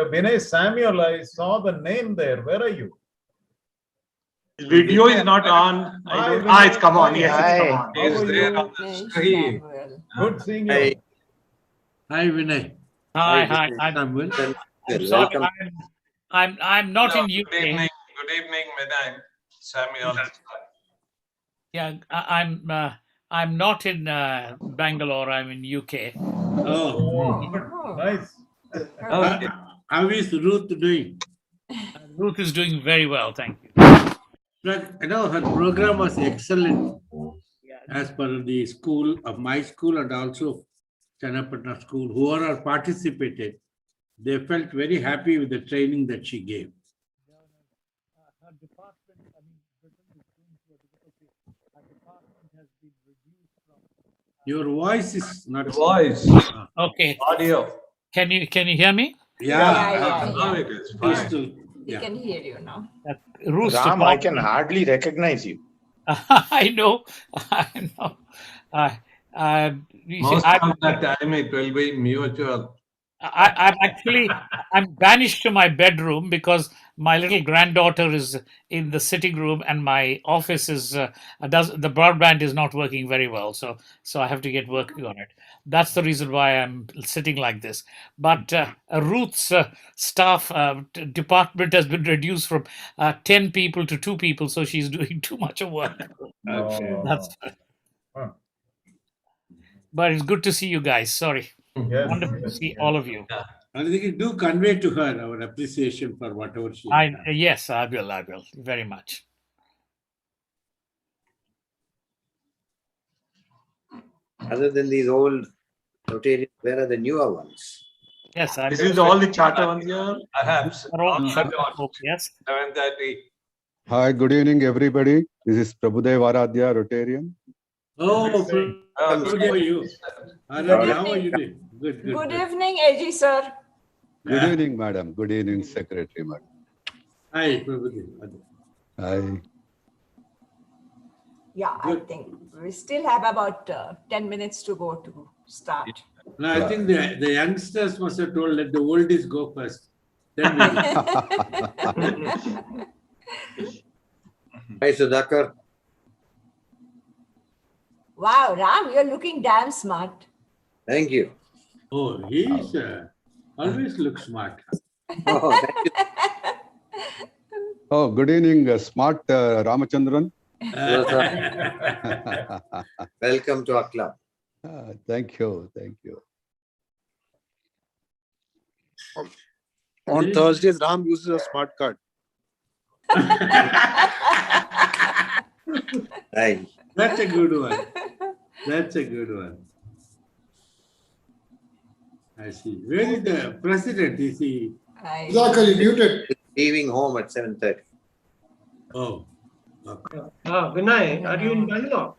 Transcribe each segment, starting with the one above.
Vinay Samuel, I saw the name there. Where are you? Video is not on. It's come on. Yes, it's come on. How are you? Screen. Good seeing you. Hi, Vinay. Hi. Samuel. I'm sorry. I'm not in UK. Good evening, Vinay. Samuel. Yeah, I'm not in Bangalore. I'm in UK. Oh, Nice. how is Ruth doing? Ruth is doing very well, thank you. I know her program was excellent as per the school of my school and also Channapatna school. Whoever participated, they felt very happy with the training that she gave. Her department, Britain is going through a difficulty. Her department has been reduced from. Your voice is not. Voice. Okay. Audio. Can you hear me? Yeah. Now it is Crystal. We Yeah. can hear you now. Ruth's Ram, I can department- hardly recognize you. I know. Most of the time it will be mutual. I'm banished to my bedroom because my little granddaughter is in the sitting room and my office is the broadband is not working very well, so I have to get working on it. That's the reason why I'm sitting like this. But Ruth's staff department has been reduced from 10 people to 2 people, so she's doing too much of work. Okay. That's, Huh. but it's good to see you guys. Sorry. Yes, Wonderful to yes, see yes. all of you. And they do convey to her our appreciation for whatever she has done. Yes, I will very much. Other than these old Rotarians, where are the newer ones? Yes, I This will. is all the charter ones here. Perhaps. Yes. 7:30. Hi, good evening, everybody. This is Prabhudev Aradhya, Rotarian. Oh, Good good for you. Aradhya, how are you doing? Good. Good evening, AG sir. Good Yeah. evening, madam. Good evening, Secretary, madam. Hi, Prabhudev. Hi. Yeah, I think we still have about 10 minutes to go to start. No, I think the youngsters must have told let the oldies go first. Then we Hi, Sudhakar. Wow, Ram, you're looking damn smart. Thank you. Oh, he's always looks smart. Oh, thank you. Oh, good evening, smart Ramachandran. Hello, sir. Welcome to our club. Thank you. Thank you. On Thursdays, Ram uses a smart card. Right. That's a good one. That's a good one. I see. Where is the president? Is he? I- you muted. Leaving home at 7:30. Oh, okay. Vinay, are you in Bangalore?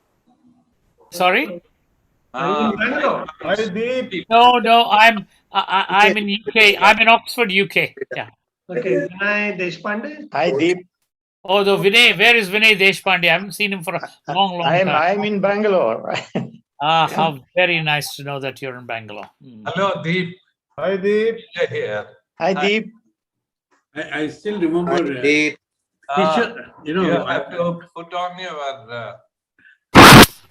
Sorry? Are you in Bangalore? Hi, Deep. No. I'm in UK. I'm in Oxford, UK. Yeah. Okay, Vinay Deshpande. Hi, Deep. Oh, the Vinay. Where is Vinay Deshpande? I haven't seen him for a long time. I'm in Bangalore. How very nice to know that you're in Bangalore. Hello, Deep. Hi, Deep. Here. Hi, Deep. I still remember. Hi, Deep. Kishore, You have to put on your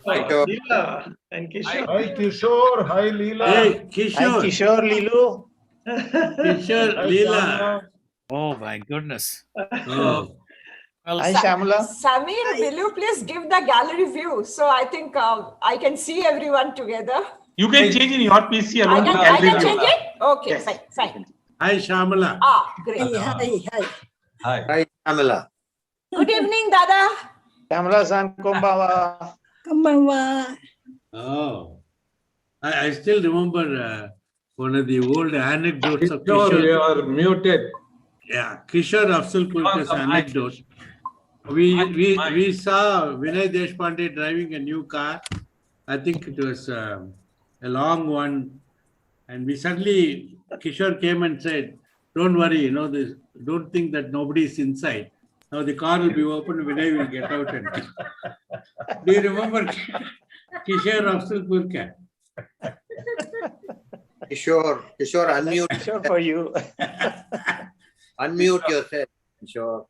Kishore. Leela and Kishore. Hi, Kishore. Hi, Leela. Hey, Hi, Kishore. Kishore, Lilu. Kishore, Hi, Leela. Shyamla. Oh my goodness. Oh, Well, Hi, Shamla. Samir, will you please give the gallery view? So I think I can see everyone together. You can change in your PC I alone. can change it? Okay, Yes. fine. hi, Shamala. Great. Hi. Hi, Amala. Good evening, Dada. Shamla-san, konbanwa. Oh, I still remember one of the old anecdotes of Kishore, you Kishore. are muted. Yeah, Kishore Afzal Pulkar's Oh, the mic. anecdote. We saw Vinay Deshpande driving a new car. I think it was a long one, and we suddenly Kishore came and said, "Don't worry, this. Don't think that nobody is inside. Now the car will be open. Vinay will get out and." Do you remember Kishore Afzal Pulkar? Kishore, unmute. Sure for you. Unmute yourself, Kishore.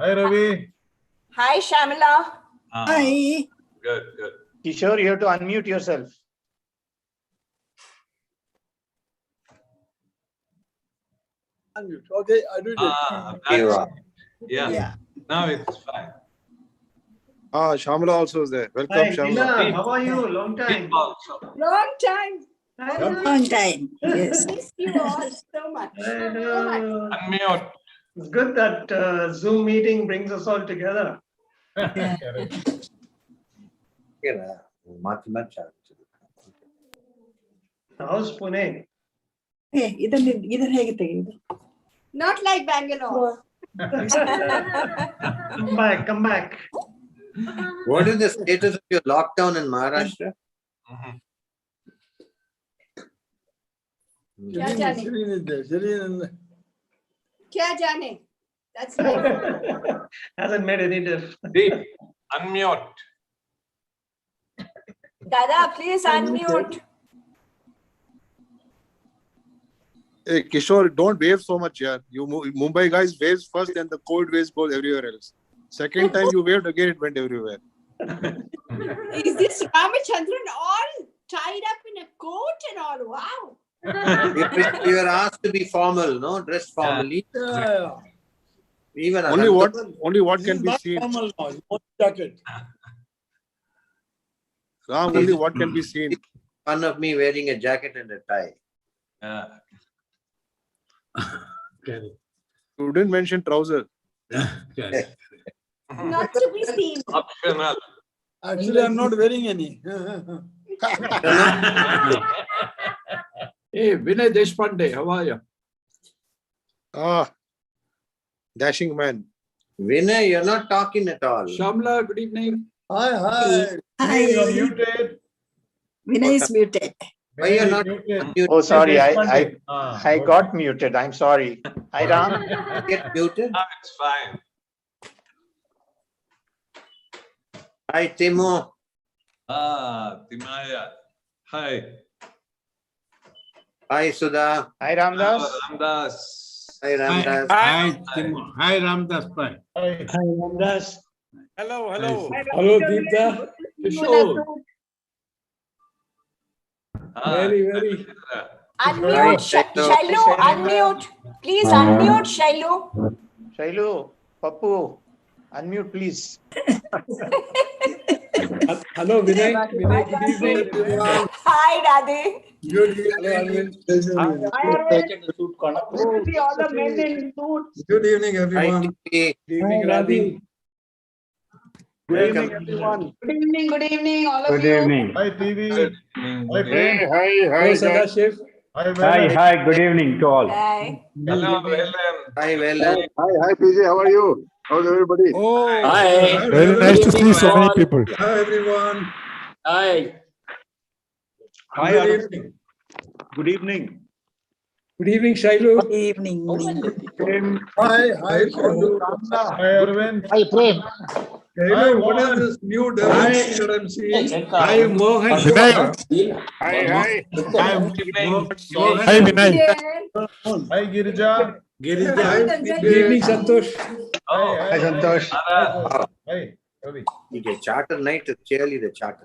Hi, Ravi. Hi, Shamila. Hi. Good. Kishore, you have to unmute yourself. Okay, I do it. You are. Yeah. Now it's fine. Shamala also is there. Welcome, Shamala. How are you? Long Deep also. Long time. Long time. Yes. Miss you all so much. Unmute. It's good that Zoom meeting brings us all together. Correct. How's Pune? Hey, इधर है कितने? Not like Bangalore. Come back. What is the status of your lockdown in Maharashtra? Mhm. क्या जाने? क्या जाने? That's right. Hasn't made any difference. Deep. Unmute. Dada, please unmute. Hey, Kishore, don't wave so much here. You Mumbai guys waves first, and the cold waves go everywhere else. Second time you waved again, it went everywhere. Is this Ramachandran all tied up in a coat and all? Wow. You were asked to be formal, no? Dressed formally. Even Only what can be seen. Ram, only what can be seen. Fun of me wearing a jacket and a tie. You didn't mention trouser. Not to be seen. Optional. Actually, I'm not wearing any. Hey, Vinay Deshpande, how are you? Dashing man. Vinay, you're not talking at all. Shamla, good evening. Hi. Hi. You're muted. Vinay is muted. Why you're not Muted. unmuted? Oh, sorry, I Okay. got muted. I'm sorry. Hi, Ram. Get muted? Now it's fine. Hi, Timo. Timaya. Hi. Hi, Sudha. Hi, Ramdas. Ramdas. Hi, Ramdas. Hi, Ramdas Bhai. Hi. Hi, Ramdas. Hello. Hello, Deepta. Kishore. Very. Unmute, Shailu, unmute. Please unmute, Shailu. Shailu, Pappu, unmute, please. Hello, Vinay. Good evening. Hi, Radhe. Good evening. Good evening, Hi, everyone. Tipi. Good evening, Radhi. Welcome. Good evening, all of you. Hi, TV. Good evening. Hi, friend. Hello, Sadashiv. Hi, Velan. Hi, good evening to all. Hi. Hello, Velan. Hi, Velan. Hi, PJ. How are you? How's everybody? Oh, Hi. very nice to see so many people. Hi, everyone. Hi. Hi, good evening. Good evening. Good evening, Shailu. Good evening. Hi, Hi, Arvind. Hi, Prem. Shailu, what is this new dimension that I'm seeing? Hi, Mohan. Hi. Hi, Girija. Good evening, Santosh. Hi, Santosh. Hi, Ravi. Okay, charter night is clearly the charter.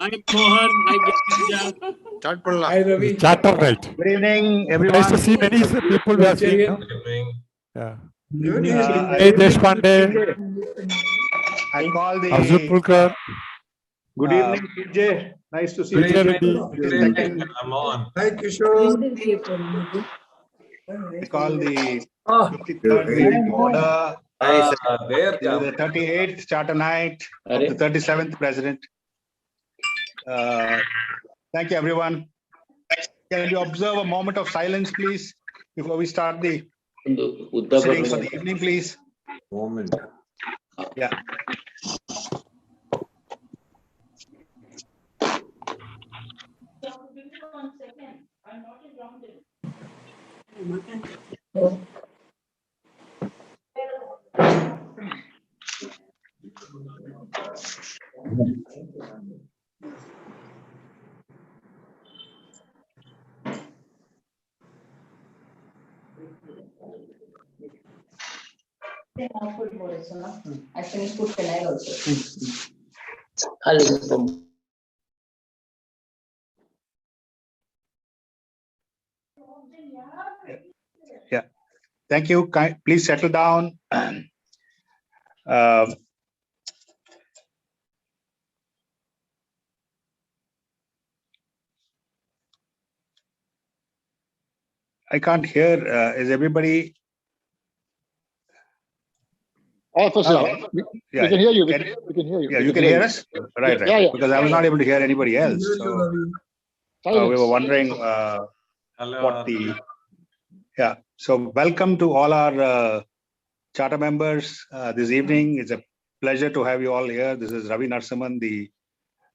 Start palla. Hi, Ravi. Good evening, everyone. Nice to see many people we are seeing. Good evening. Good I call the Pulkar. good evening, PJ. Nice to see Good you. evening. I'm on. Hi, Kishore. I call the 53rd meeting to order. There This is the 38th charter night of the 37th president. Thank you, everyone. Can you observe a moment of silence, please, before we start the proceedings for the evening, please? Moment. Yeah. I finished food tonight also. Yeah. Thank you. Please settle down. I can't hear. Is everybody? All of us, Yeah. we can hear you. We can hear you. Yeah, you can hear us? Right. Yeah. Because I was not able to hear anybody else. So we were wondering what the... Yeah. So welcome to all our charter members this evening. It's a pleasure to have you all here. This is Ravi Narasimhan, the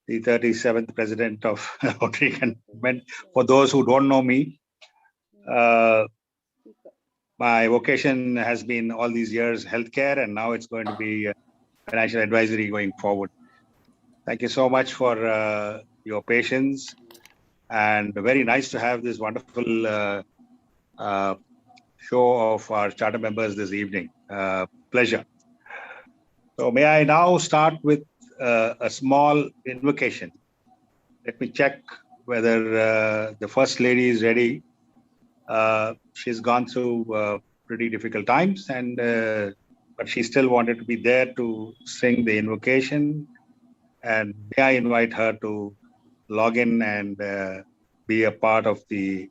37th president of Rotary Movement. For those who don't know me, my vocation has been all these years healthcare, and now it's going to be financial advisory going forward. Thank you so much for your patience, and very nice to have this wonderful show of our charter members this evening. Pleasure. So may I now start with a small invocation. Let me check whether the First Lady is ready. She's gone through pretty difficult times, and but she still wanted to be there to sing the invocation. And may I invite her to log in and be a part of the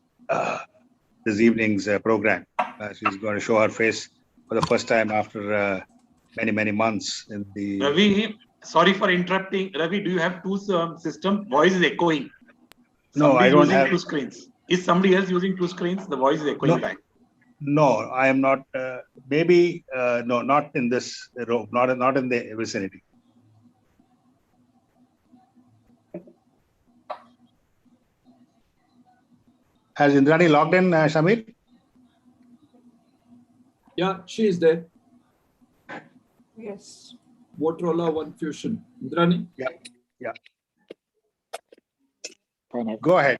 this evening's program. She's going to show her face for the first time after many months in the... Ravi, sorry for interrupting. Ravi, do you have two systems? Voice is echoing. No, I don't have two screens. Is somebody else using two screens? The voice is echoing back. No, I am not. Maybe no, not in this room. Not in the vicinity. Has Indrani logged in, Shamir? Yeah, she is there. Yes. Motorola One Fusion. Indrani? Yeah. Go ahead.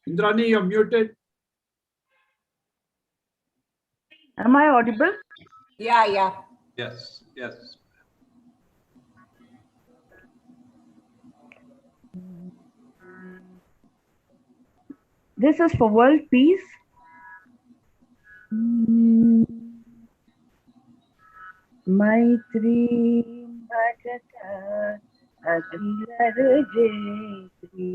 Indrani, you're muted. Am I audible? Yeah. Yes. This is for world peace. Maitri Bhajata Akhila Jayatri.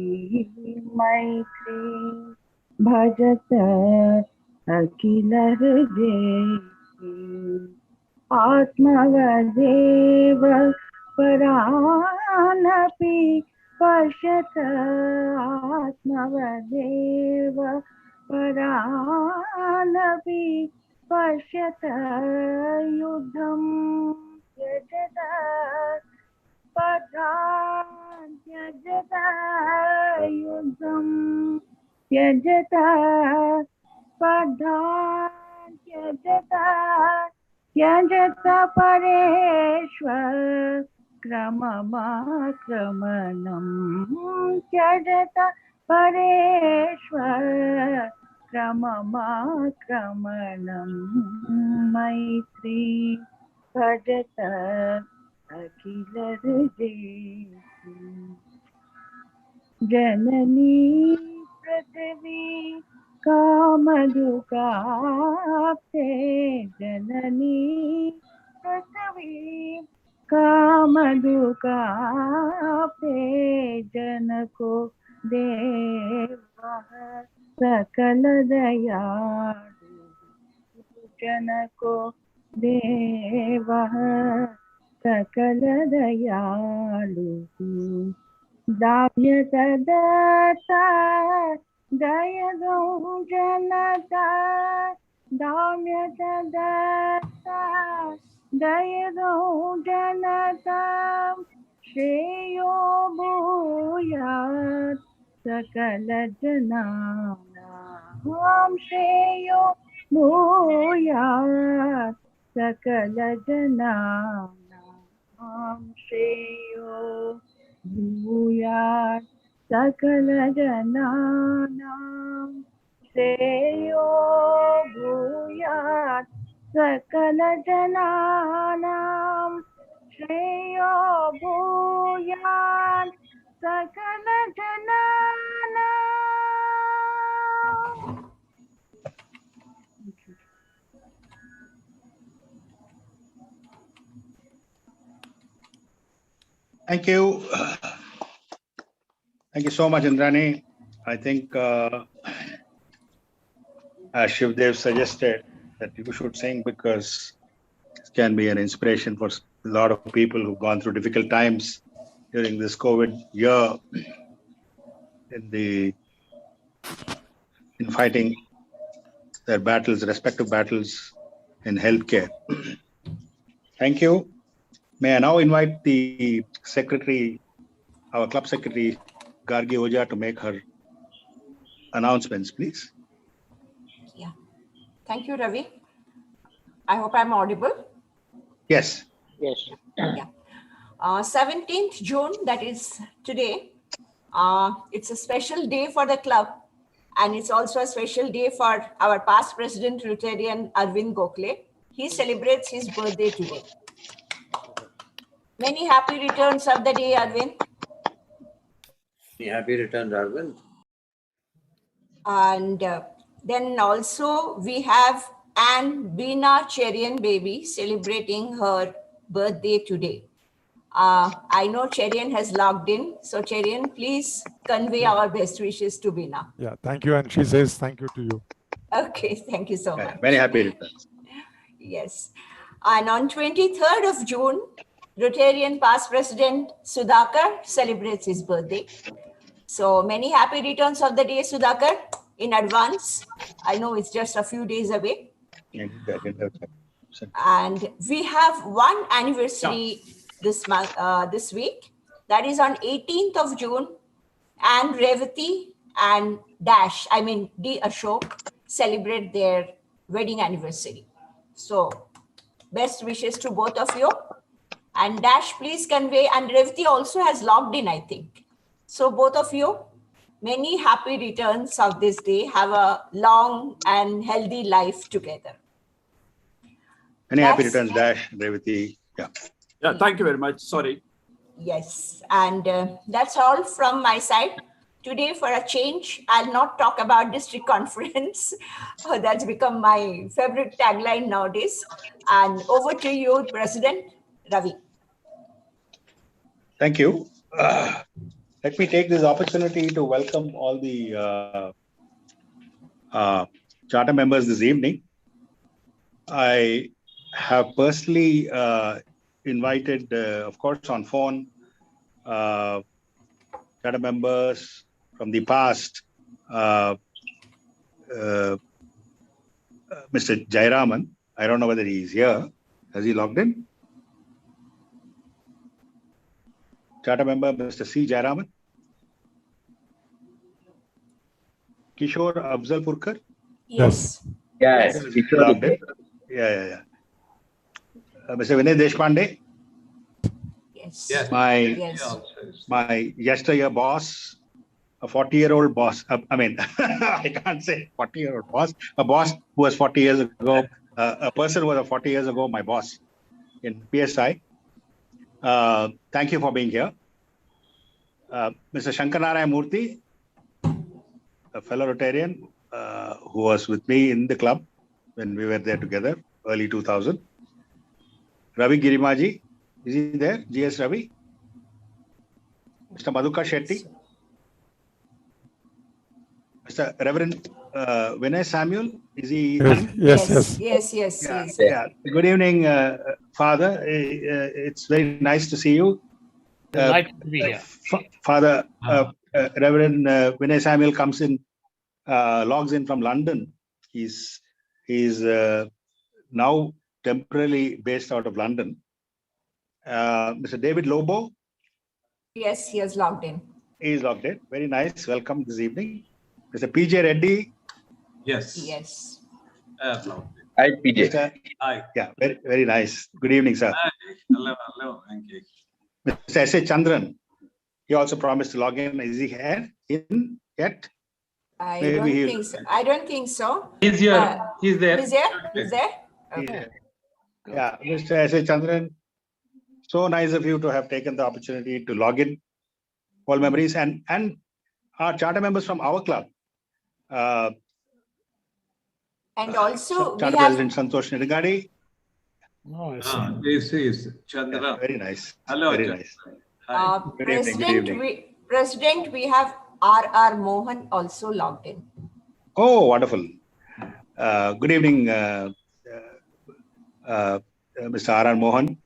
Maitri Bhajata Akhila Jayatri. Atmavadeva Paranapi Pashata. Atmavadeva Paranapi Pashata. Yudham Yajata Padhan Yajata. Yudham Yajata Padhan Yajata. Yajata Pareshwar Kramamakramanam. Yajata Pareshwar Kramamakramanam. Maitri Bhajata Akhila Jayatri. Janani Prithvi Kamadukapte. Janani Prithvi Kamadukapte. Janako Deva Sakala Dayalu. Janako Deva Sakala Dayalu. Damyata Datta Dayadam Janata. Damyata Datta Dayadam Janata. Shreyo Bhuyat Sakala Jananam. Shreyo Bhuyat Sakala Jananam. Shreyo Bhuyat सकलजनानां श्रेयो भूयात् सकलजनानां श्रेयो भूयात् सकलजनानां. Thank you. Thank you so much, Indrani. I think as Shivdev suggested that you should sing because it can be an inspiration for a lot of people who've gone through difficult times during this COVID year in fighting their battles, respective battles in healthcare. Thank you. May I now invite the secretary, our club secretary, Gargi Oja, to make her announcements, please. Yeah. Thank you, Ravi. I hope I'm audible. Yes. Yes. Yeah. 17th June, that is today. It's a special day for the club, and it's also a special day for our past president, Rotarian Arvind Gokhale. He celebrates his birthday today. Many happy returns of the day, Arvind. Happy returns, Arvind. And then also we have Anne Beena Cherian baby celebrating her birthday today. I know Cherian has logged in. So Cherian, please convey our best wishes to Beena. Yeah, thank you. And she says thank you to you. Okay, thank you so much. Very happy returns. Yes. And on 23rd of June, Rotarian past president Sudhakar celebrates his birthday. So many happy returns of the day, Sudhakar, in advance. I know it's just a few days away. And we have one anniversary this month, this week. That is on 18th of June. And Revati and D. Ashok celebrate their wedding anniversary. So best wishes to both of you. And Dash, please convey. And Revati also has logged in, I think. So both of you, many happy returns of this day. Have a long and healthy life together. Many happy returns, Dash, Revati. Yeah. Yeah, thank you very much. Sorry. Yes, and that's all from my side. Today, for a change, I'll not talk about district conference. That's become my favorite tagline nowadays. And over to you, President Ravi. Thank you. Let me take this opportunity to welcome all the charter members this evening. I have personally invited, of course, on phone, charter members from the past, Mr. Jairaman. I don't know whether he is here. Has he logged in? Charter member, Mr. C. Jairaman. Kishore Afzalpurkar. Yes. Yes. Logged in. Yeah. Mr. Vinay Deshpande. Yes. My yesteryear boss, a 40-year-old boss. I can't say 40-year-old boss. A boss who was 40 years ago. A person who was 40 years ago, my boss in PSI. Thank you for being here. Mr. Shankaranarayan Murthy, a fellow Rotarian who was with me in the club when we were there together, early 2000. Ravi Girimaji, is he there? GS Ravi. Mr. Madhukar Shetty. Mr. Reverend Vinay Samuel, is he? Yes. Yeah. Good evening, Father. It's very nice to see you. Delighted to be here. Father, Reverend Vinay Samuel comes in, logs in from London. He's now temporarily based out of London. Mr. David Lobo. Yes, he has logged in. He is logged in. Very nice. Welcome this evening. Mr. PJ Reddy. Yes. Yes. Hi, PJ. Hi. Yeah, very, very nice. Good evening, sir. Hello. Thank you. Mr. S.A. Chandran. he also promised to log in. Is he here in yet? I Maybe don't he'll- think so. I don't think so. He's here. He's there. He's there? He's there? Okay. Yeah, Mr. S.A. Chandran, so nice of you to have taken the opportunity to log in. All memories and our charter members from our club. And also we Charter have President Santosh Nirgadi. Oh, I see. This is Chandra. Very nice. Hello, Very Chandra. nice. Hi. Good evening, good evening. President, we have R.R. Mohan also logged in. Oh, wonderful. Good evening, Mr. R.R. Mohan.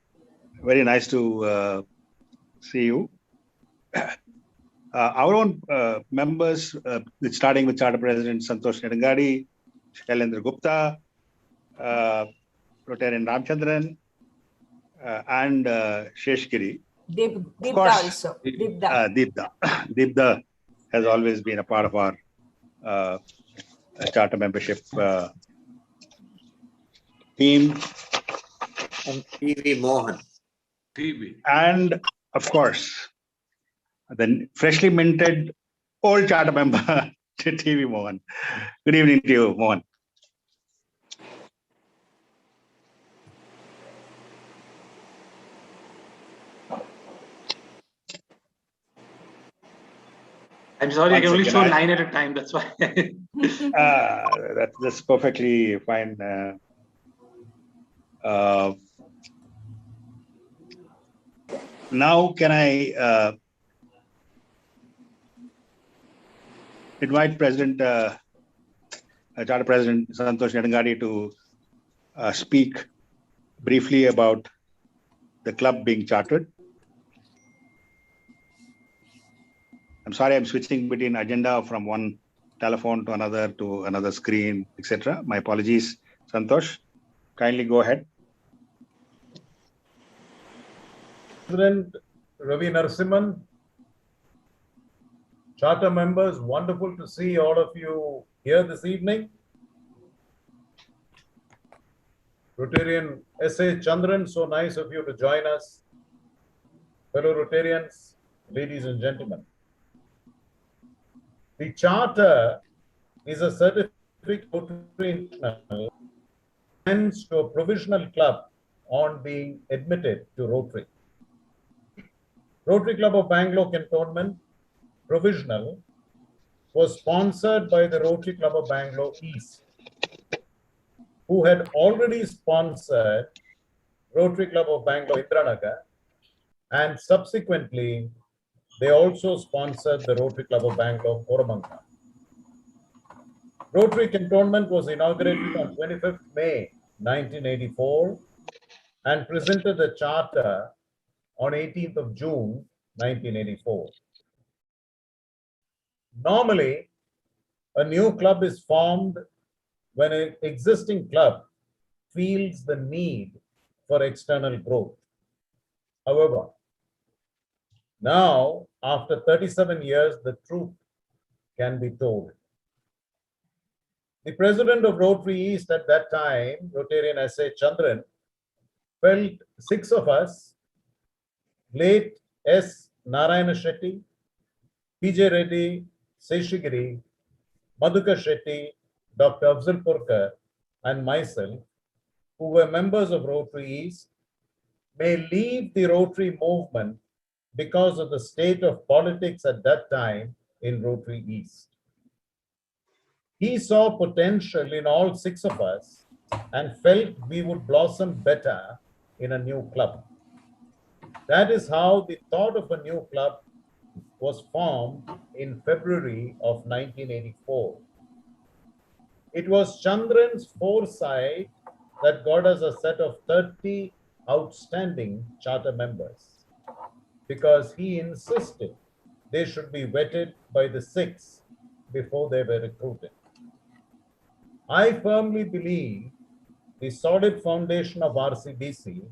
Very nice to see you. Our own members, starting with Charter President Santosh Nirgadi, Shailendra Gupta, Rotarian Ramchandran, and Sheshgiri. Deepda course. also. Deepda. Deepda has always been a part of our charter membership team. And P.V. Mohan. TV. And of course, the freshly minted old charter member, TV Mohan. Good evening to you, Mohan. I'm sorry, I can One only second, show 9 at a time. That's why. That's perfectly fine. Now, can I invite Charter President Santosh Nirgadi to speak briefly about the club being chartered? I'm sorry, I'm switching between agenda from one telephone to another screen, etc. My apologies, Santosh. Kindly go ahead. President Ravi Narasimhan, charter members, wonderful to see all of you here this evening. Rotarian S.A. Chandran, so nice of you to join us. Fellow Rotarians, ladies and gentlemen. The charter is a certificate Rotary International hands to a provisional club on being admitted to Rotary. Rotary Club of Bangalore Cantonment Provisional was sponsored by the Rotary Club of Bangalore East, who had already sponsored Rotary Club of Bangalore Indiranagar, and subsequently they also sponsored the Rotary Club of Bangalore Koramangala. Rotary Cantonment was inaugurated on 25th May 1984 and presented a charter on 18th of June 1984. Normally, a new club is formed when an existing club feels the need for external growth. However, now, after 37 years, the truth can be told. The president of Rotary East at that time, Rotarian S.A. Chandran, felt 6 of us, late S. Narayana Shetty, P.J. Reddy, Seshagiri, Madhukar Shetty, Dr. Afzal Purkar, and myself, who were members of Rotary East, may leave the Rotary movement because of the state of politics at that time in Rotary East. He saw potential in all 6 of us and felt we would blossom better in a new club. That is how the thought of a new club was formed in February of 1984. It was Chandran's foresight that got us a set of 30 outstanding charter members, because he insisted they should be vetted by the 6 before they were recruited. I firmly believe the solid foundation of RCBC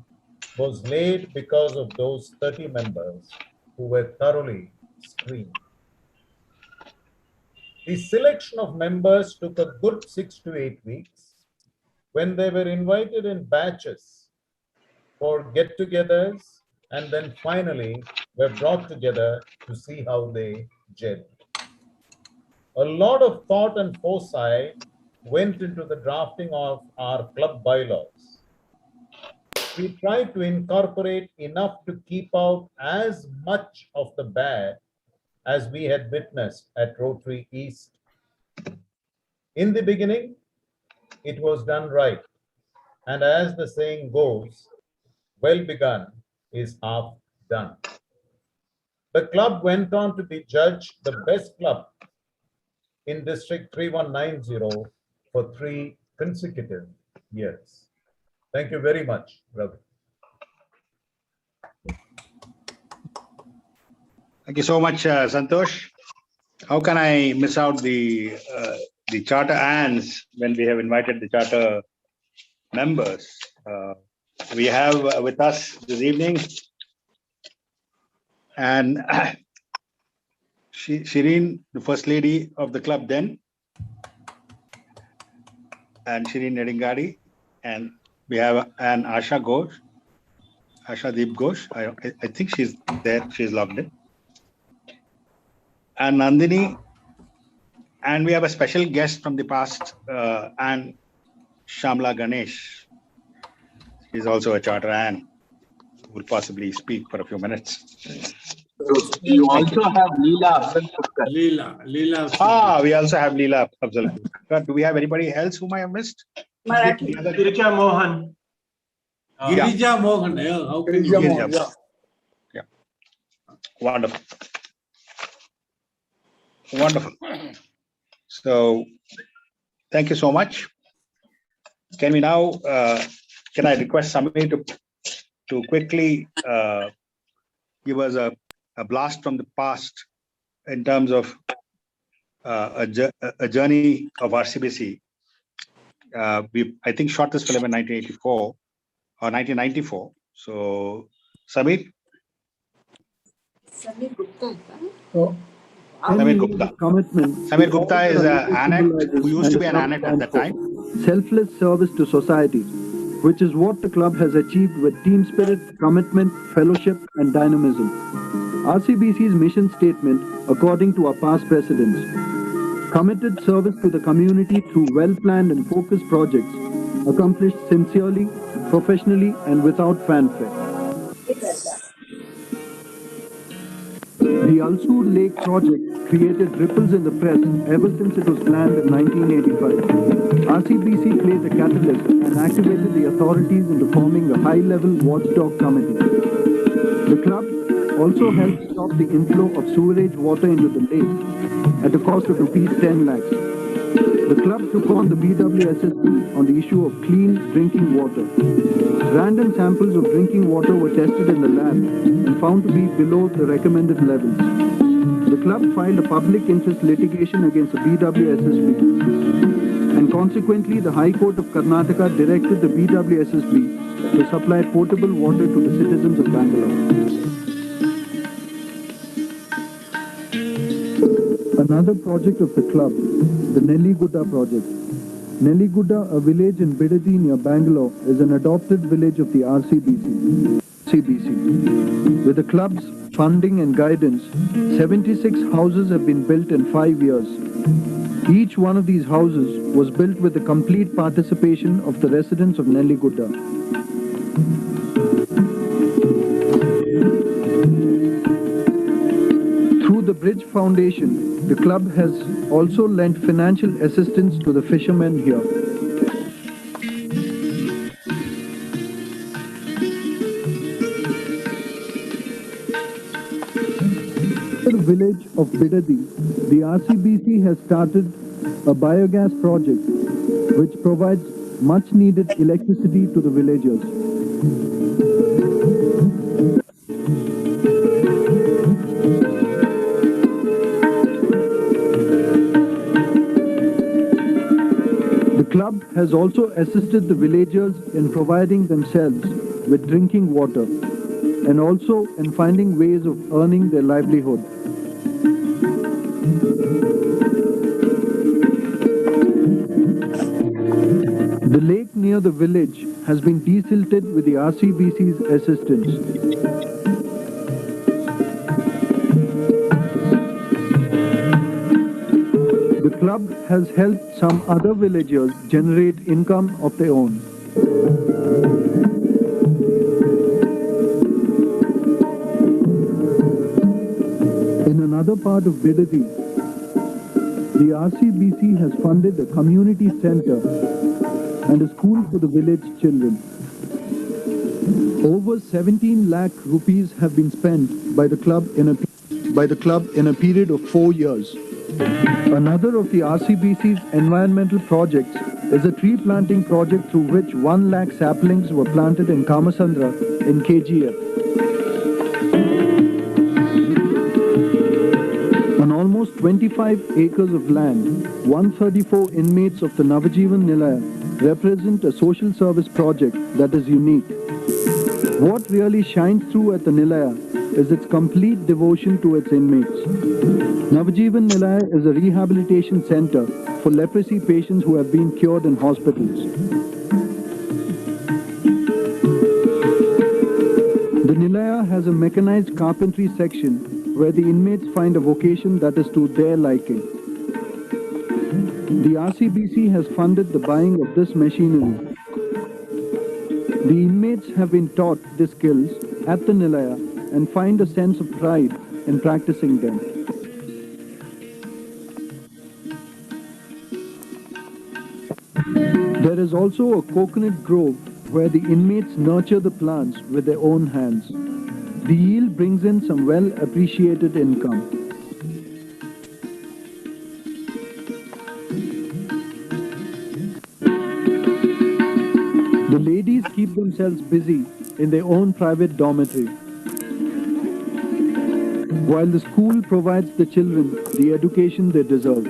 was laid because of those 30 members who were thoroughly screened. The selection of members took a good 6 to 8 weeks when they were invited in batches for get-togethers and then finally were brought together to see how they gel. A lot of thought and foresight went into the drafting of our club bylaws. We tried to incorporate enough to keep out as much of the bad as we had witnessed at Rotary East. In the beginning, it was done right. And as the saying goes, well begun is half done. The club went on to be judged the best club in District 3190 for 3 consecutive years. Thank you very much, Ravi. Thank you so much, Santosh. How can I miss out the charter ands when we have invited the charter members? We have with us this evening and Shireen, the first lady of the club then, and Shireen Nedingadi, and we have an Asha Ghosh, Asha Deep Ghosh. I think she's there, she's logged in. And Nandini, and we have a special guest from the past, and Shamla Ganesh. She's also a charter and will possibly speak for a few minutes. You also have Leela Afzal. Leela. We also have Leela Afzal. Do we have anybody else whom I have missed? Girija Mohan. Girija Mohan. Yeah, how can you Girija Mohan, yeah. Wonderful. Wonderful. So, thank you so much. Can we now, can I request somebody to quickly give us a blast from the past in terms of a journey of RCBC. We, I think, shot this film in 1984 or 1994. So, Samir? Samir Gupta. Samir Gupta. Samir Gupta is an ANET who used to be an ANET at that time. Selfless service to society, which is what the club has achieved with team spirit, commitment, fellowship, and dynamism. RCBC's mission statement, according to our past presidents, committed service to the community through well-planned and focused projects, accomplished sincerely, professionally, and without fanfare. The Alsur Lake project created ripples in the press ever since it was planned in 1985. RCBC played a catalyst and activated the authorities into forming a high-level watchdog committee. The club also helped stop the inflow of sewerage water into the lake at a cost of ₹10 lakhs. The club took on the BWSSB on the issue of clean drinking water. Random samples of drinking water were tested in the lab and found to be below the recommended levels. The club filed a public interest litigation against the BWSSB, and consequently the High Court of Karnataka directed the BWSSB to supply potable water to the citizens of Bangalore. Another project of the club, the Nelligudda project. Nelligudda, a village in Bidadi near Bangalore, is an adopted village of the RCBC. With the club's funding and guidance, 76 houses have been built in 5 years. Each one of these houses was built with the complete participation of the residents of Nelligudda. Through the Bridge Foundation, the club has also lent financial assistance to the fishermen here. In the village of Bidadi, the RCBC has started a biogas project which provides much needed electricity to the villagers. The club has also assisted the villagers in providing themselves with drinking water and also in finding ways of earning their livelihood. The lake near the village has been desilted with the RCBC's assistance. club has helped some other villagers generate income of their own. In another part of Bidadi, the RCBC has funded a community center and a school for the village children. Over 17 lakh rupees have been spent by the club in a period of 4 years. Another of the RCBC's environmental projects is a tree planting project through which 1 lakh saplings were planted in Kamasandra in KGF. On almost 25 acres of land, 134 inmates of the Navajivan Nilaya represent a social service project that is unique. What really shines through at the Nilaya is its complete devotion to its inmates. Navajivan Nilaya is a rehabilitation center for leprosy patients who have been cured in hospitals. The Nilaya has a mechanized carpentry section where the inmates find a vocation that is to their liking. The RCBC has funded the buying of this machinery. The inmates have been taught the skills at the Nilaya and find a sense of pride in practicing them. There is also a coconut grove where the inmates nurture the plants with their own hands. The yield brings in some well-appreciated income. The ladies keep themselves busy in their own private dormitory, while the school provides the children the education they deserve.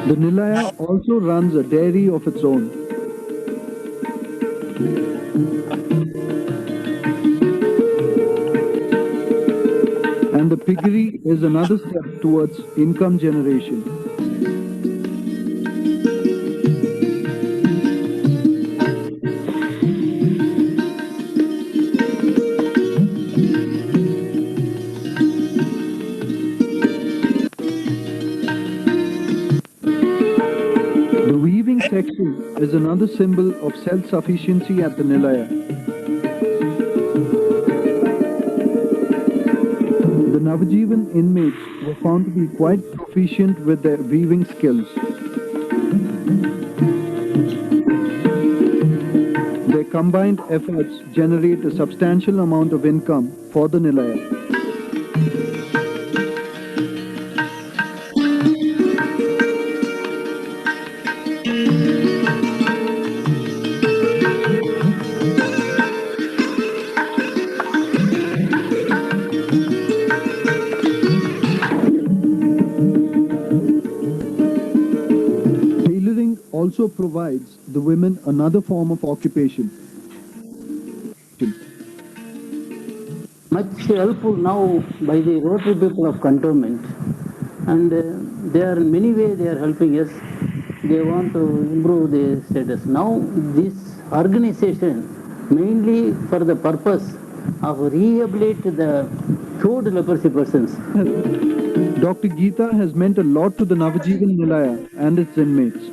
The Nilaya also runs a dairy of its own. And the piggery is another step towards income generation. The weaving section is another symbol of self-sufficiency at the Nilaya. The Navajivan inmates were found to be quite proficient with their weaving skills. Their combined efforts generate a substantial amount of income for the Nilaya. Tailoring also provides the women another form of occupation. Much helpful now by the Rotary people of cantonment, and they are in many ways they are helping us. They want to improve the status. Now this organization mainly for the purpose of rehabilitate the cured leprosy persons. Dr. Geeta has meant a lot to the Navajivan Nilaya and its inmates.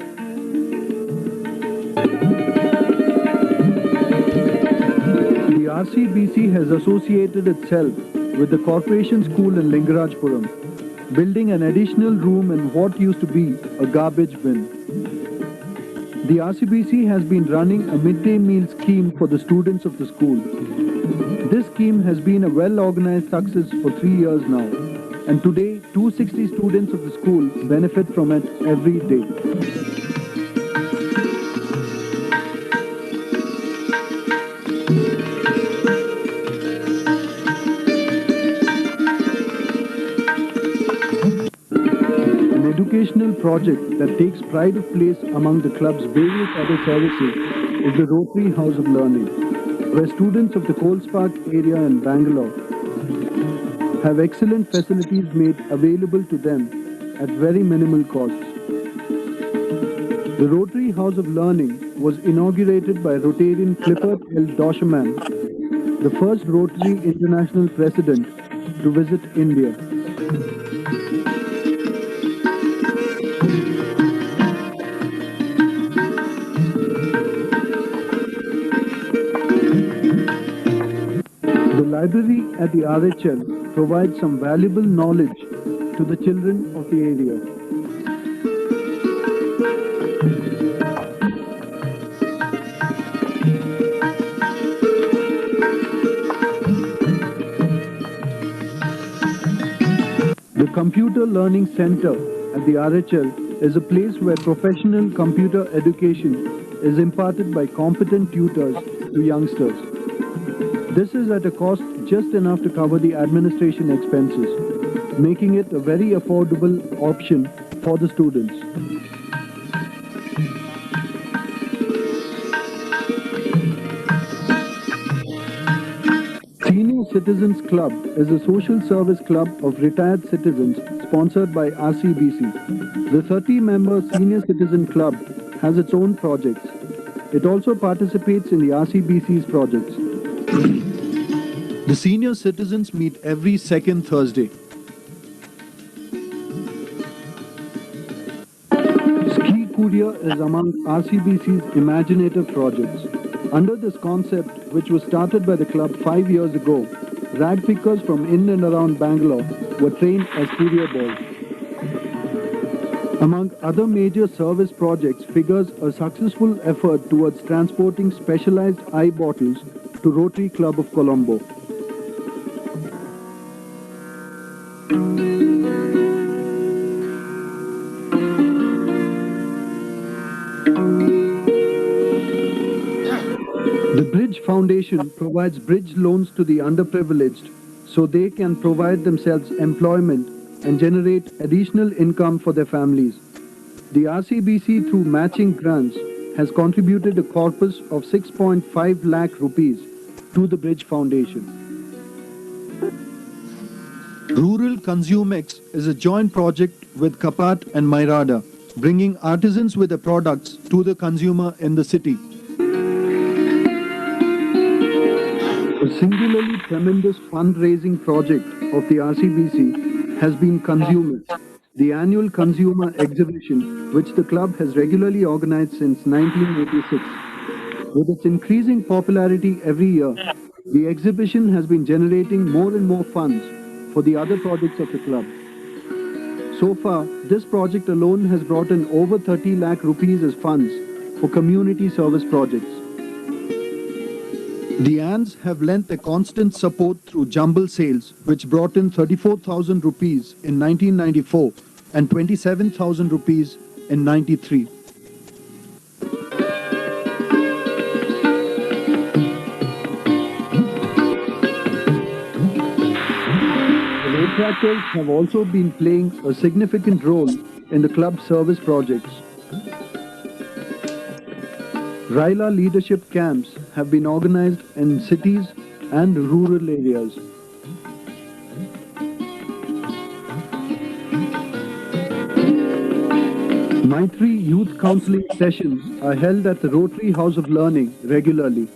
The RCBC has associated itself with the Corporation School in Lingarajpuram, building an additional room in what used to be a garbage bin. The RCBC has been running a midday meal scheme for the students of the school. This scheme has been a well-organized success for 3 years now, and today 260 students of the school benefit from it every day. An educational project that takes pride of place among the club's various other services is the Rotary House of Learning, where students of the Coles Park area in Bangalore have excellent facilities made available to them at very minimal costs. The Rotary House of Learning was inaugurated by Rotarian Clifford L. Dosherman, the first Rotary International President to visit India. The library at the RHL provides some valuable knowledge to the children of the area. The Computer Learning Center at the RHL is a place where professional computer education is imparted by competent tutors to youngsters. This is at a cost just enough to cover the administration expenses, making it a very affordable option for the students. Senior Citizens Club is a social service club of retired citizens sponsored by RCBC. The 30-member Senior Citizen Club has its own projects. It also participates in the RCBC's projects. The senior citizens meet every second Thursday. Ski Courier is among RCBC's imaginative projects. Under this concept, which was started by the club 5 years ago, rag pickers from in and around Bangalore were trained as courier boys. Among other major service projects figures a successful effort towards transporting specialized eye bottles to Rotary Club of Colombo. The Bridge Foundation provides bridge loans to the underprivileged so they can provide themselves employment and generate additional income for their families. The RCBC, through matching grants, has contributed a corpus of 6.5 lakh rupees to the Bridge Foundation. Rural Consumex is a joint project with Kapat and Myrada, bringing artisans with their products to the consumer in the city. A singularly tremendous fundraising project of the RCBC has been Consumers, the annual consumer exhibition which the club has regularly organized since 1986. With its increasing popularity every year, the exhibition has been generating more and more funds for the other projects of the club. So far, this project alone has brought in over 30 lakh rupees as funds for community service projects. The Ants have lent their constant support through jumble sales, which brought in 34,000 rupees in 1994 and 27,000 rupees in 93. The road tractors have also been playing a significant role in the club's service projects. Raila leadership camps have been organized in cities and rural areas. Maitri Youth Counseling sessions are held at the Rotary House of Learning regularly.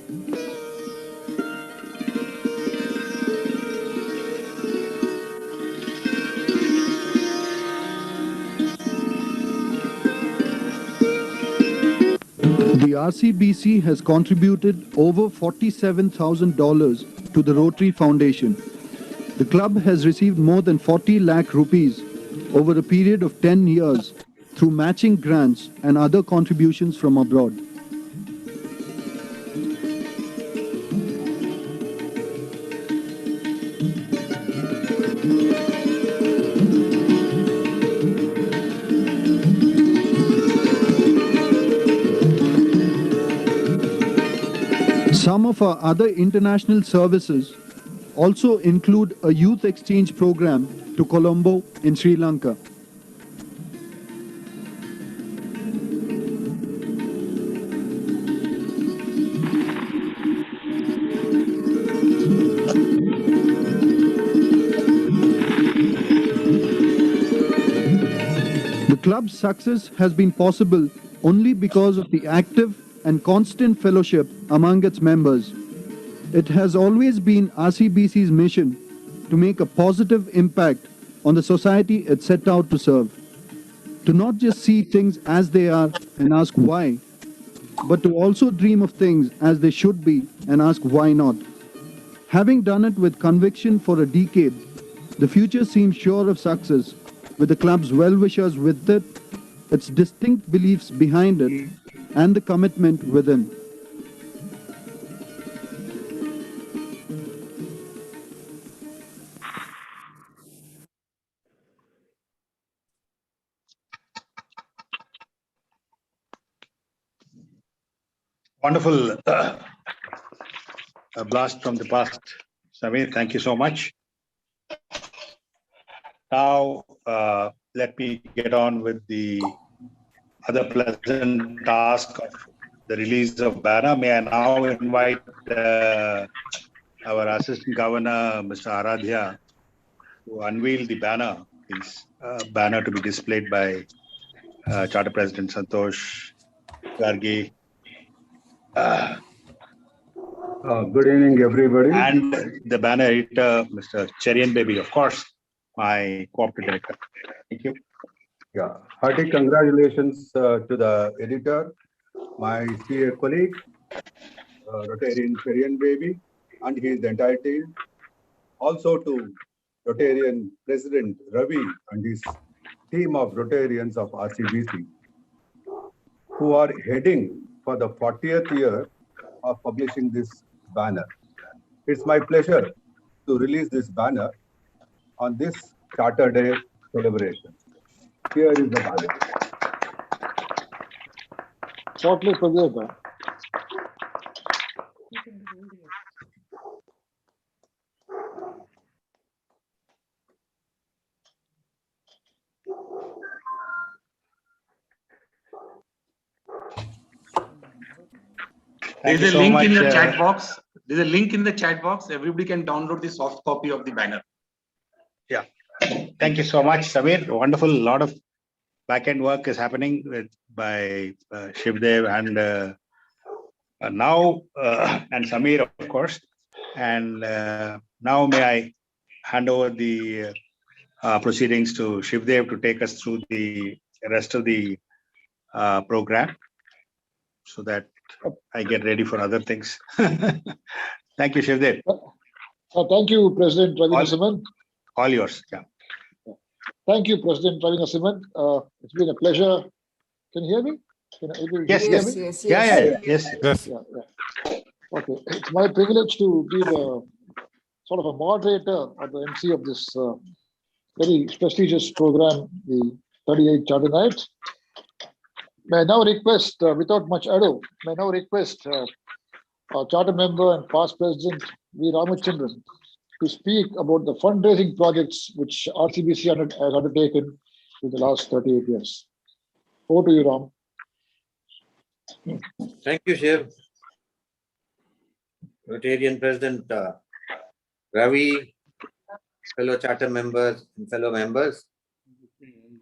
The RCBC has contributed over $47,000 to the Rotary Foundation. The club has received more than 40 lakh rupees over a period of 10 years through matching grants and other contributions from abroad. Some of our other international services also include a youth exchange program to Colombo in Sri Lanka. The club's success has been possible only because of the active and constant fellowship among its members. It has always been RCBC's mission to make a positive impact on the society it set out to serve. To not just see things as they are and ask why, but to also dream of things as they should be and ask why not. Having done it with conviction for a decade, the future seems sure of success, with the club's well-wishers with it, its distinct beliefs behind it, and the commitment within. Wonderful a blast from the past. Samir, thank you so much. Now, let me get on with the other pleasant task of the release of banner. May I now invite our Assistant Governor, Mr. Aradhya, to unveil the banner, please. Banner to be displayed by Charter President Santosh Gargi. Good evening, everybody. And the banner editor, Mr. Cherian Baby, of course, my cooperative director. Thank you. Yeah, hearty congratulations to the editor, my CA colleague, Rotarian Cherian Baby, and his entire team. Also to Rotarian President Ravi and his team of Rotarians of RCBC, who are heading for the 40th year of publishing this banner. It's my pleasure to release this banner on this Charter Day celebration. Here is the banner. Shortly together. There's a link in the chat box. There's a link in the chat box. Everybody can download the soft copy of the banner. Yeah. Thank you so much, Samir. Wonderful. A lot of back-end work is happening by Shivdev and now and Samir, of course. And now may I hand over the proceedings to Shivdev to take us through the rest of the program so that I get ready for other things. Thank you, Shivdev. Thank you, President Ravi Narasimhan. All yours. Yeah. Thank you, President Ravi Narasimhan. It's been a pleasure. Can you hear me? Yes. Yes. Okay. It's my privilege to be the sort of a moderator or the MC of this very prestigious program, the 38 Charter Nights. May I now request, without much ado, our Charter member and past President V. Ramachandran to speak about the fundraising projects which RCBC has undertaken in the last 38 years. Over to you, Ram. Thank you, Shiv. Rotarian President Ravi, fellow Charter members and fellow members,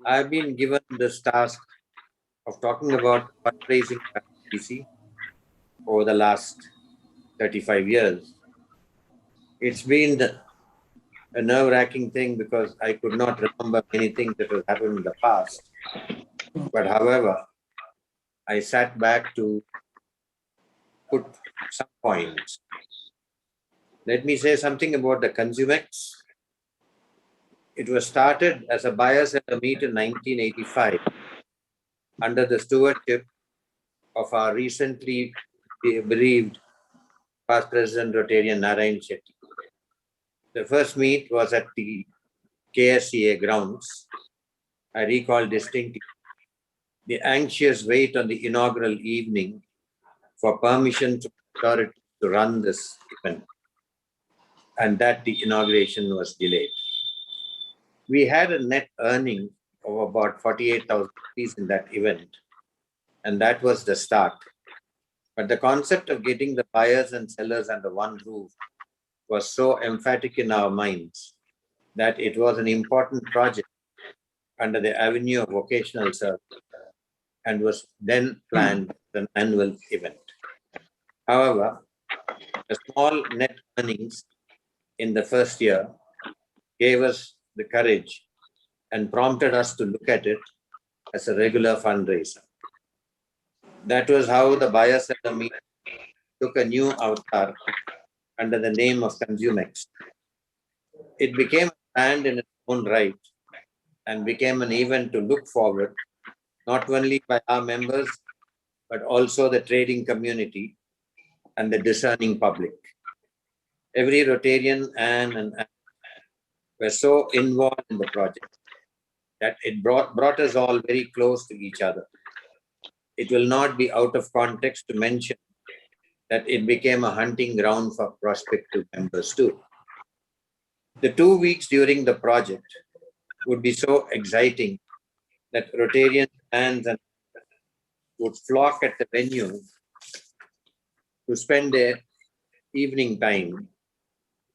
I have been given this task of talking about fundraising at RCBC over the last 35 years. It's been a nerve-wracking thing because I could not remember many things that have happened in the past. But however, I sat back to put some points. Let me say something about the Consumex. It was started as a buyer-seller meet in 1985 under the stewardship of our recently bereaved past President Rotarian Narayan Shetty. The first meet was at the KSCA grounds. I recall distinctly the anxious wait on the inaugural evening for permission to run this event, and that the inauguration was delayed. We had a net earning of about 48,000 rupees in that event, and that was the start. But the concept of getting the buyers and sellers under one roof was so emphatic in our minds that it was an important project under the avenue of vocational service. and was then planned as an annual event. However, the small net earnings in the first year gave us the courage and prompted us to look at it as a regular fundraiser. That was how the buyer-seller meet took a new avatar under the name of Consumex. It became a brand in its own right and became an event to look forward, not only by our members, but also the trading community and the discerning public. Every Rotarian and were so involved in the project that it brought us all very close to each other. It will not be out of context to mention that it became a hunting ground for prospective members too. The 2 weeks during the project would be so exciting that Rotarian fans and would flock at the venue to spend their evening time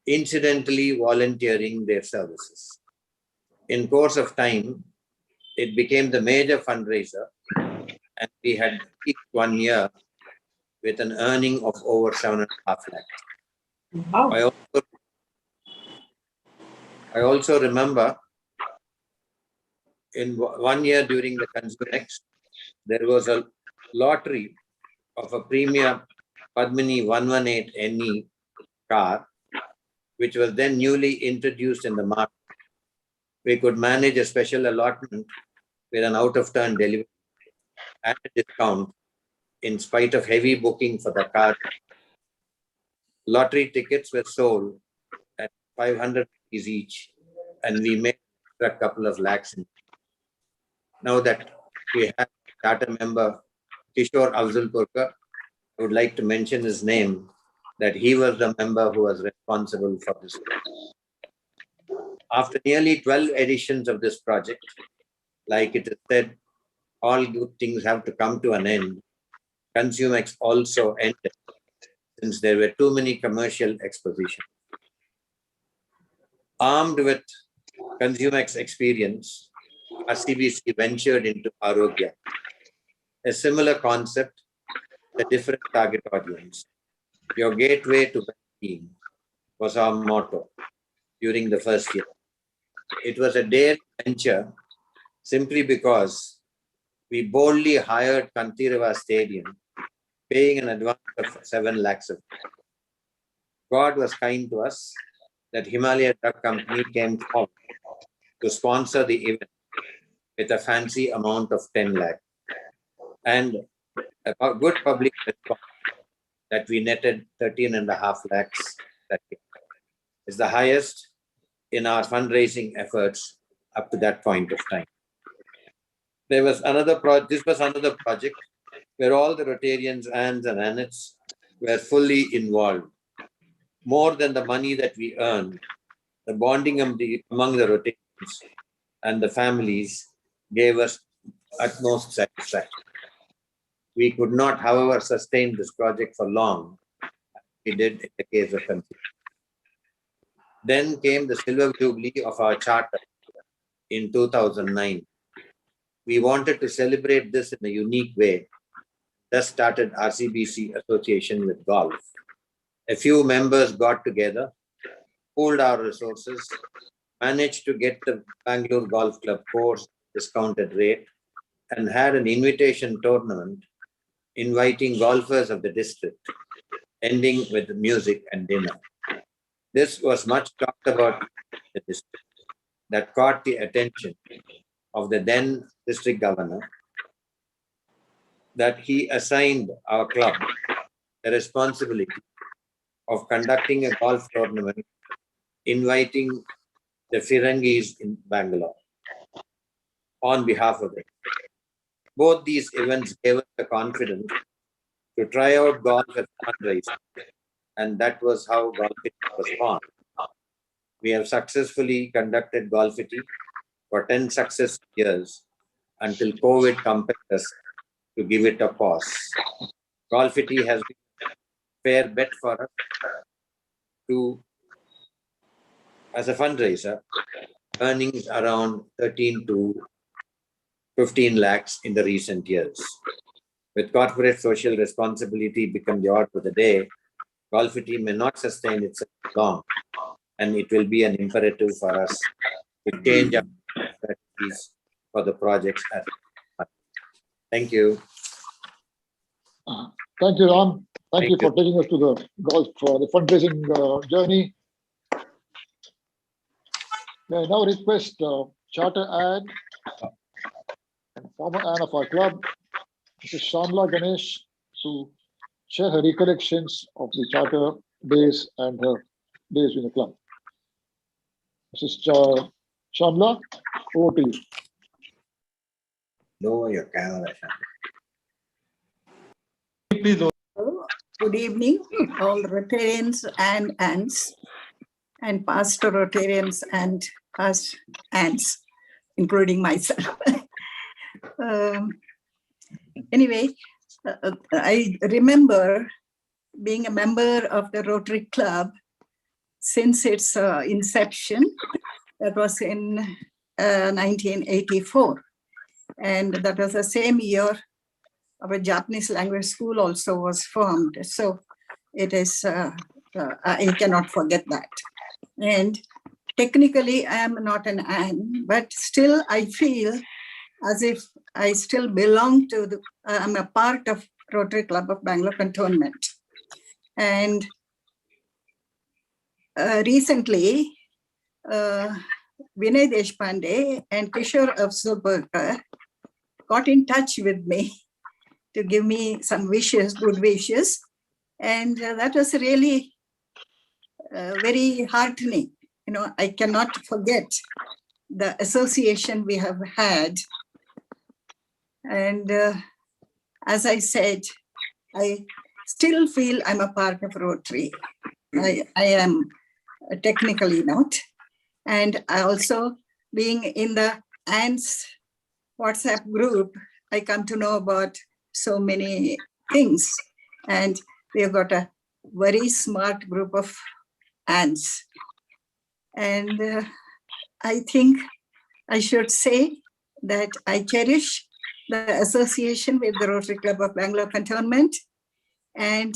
incidentally volunteering their services. In course of time, it became the major fundraiser, and we had peaked 1 year with an earning of over 7.5 lakhs. Wow. I also remember in 1 year during the Consumex, there was a lottery of a Premier Padmini 118NE car, which was then newly introduced in the market. We could manage a special allotment with an out-of-turn delivery at a discount in spite of heavy booking for the car. Lottery tickets were sold at 500 rupees each, and we made a couple of lakhs. Now that we have charter member Kishore Avzulpurkar, I would like to mention his name, that he was the member who was responsible for this. After nearly 12 editions of this project, like it is said, all good things have to come to an end. Consumex also ended, since there were too many commercial expositions. Armed with Consumex experience, RCBC ventured into Arogya, a similar concept, a different target audience. Your gateway to well-being was our motto during the first year. It was a daring venture simply because we boldly hired Kantirava Stadium, paying an advance of 7 lakhs. God was kind to us that Himalaya Drug Company came forward to sponsor the event with a fancy amount of 10 lakhs. And a good public response that we netted 13.5 lakhs that year. Is the highest in our fundraising efforts up to that point of time. There was another this was another project where all the Rotarians, ANs and ANETs were fully involved. More than the money that we earned, the bonding among the Rotarians and the families gave us utmost satisfaction. We could not, however, sustain this project for long. We did in the case of Consumex. Then came the silver jubilee of our charter in 2009. We wanted to celebrate this in a unique way. Thus started RCBC association with golf. A few members got together, pooled our resources, managed to get the Bangalore Golf Club course discounted rate, and had an invitation tournament inviting golfers of the district, ending with music and dinner. This was much talked about in the district, that caught the attention of the then district governor, that he assigned our club the responsibility of conducting a golf tournament, inviting the Firangis in Bangalore on behalf of them. Both these events gave us the confidence to try out golf as fundraising, and that was how Golfity was born. We have successfully conducted Golfity for 10 successive years until COVID compelled us to give it a pause. Golfity has been a fair bet for us to, as a fundraiser, earnings around 13 to 15 lakhs in the recent years. With corporate social responsibility become the order of the day, Golf City may not sustain itself long, and it will be an imperative for us to change our strategies for the projects as well. Thank you. Thank you, Ram. Thank you Thank you. for taking us to the golf, the fundraising journey. May I now request Charter Ann and former Ann of our club, Mrs. Shamla Ganesh, to share her recollections of the Charter days and her days in the club. Mrs. Shamla, over to you. Lower your camera, Please. Good evening, all Rotarians and aunts, and past Rotarians and past aunts, including myself. Anyway, I remember being a member of the Rotary Club since its inception. That was in 1984. And that was the same year our Japanese language school also was formed. So it is, I cannot forget that. And technically I am not an Ann, but still I feel as if I still belong to the, I'm a part of Rotary Club of Bangalore Cantonment. And recently, Vinay Deshpande and Kishore Avsulpurkar got in touch with me to give me some wishes, good wishes. And that was really very heartening. You know, I cannot forget the association we have had. And as I said, I still feel I'm a part of Rotary. I am technically not. And I also, being in the ANTS WhatsApp group, I come to know about so many things. And we've got a very smart group of ANTS. And I think I should say that I cherish the association with the Rotary Club of Bangalore Cantonment. And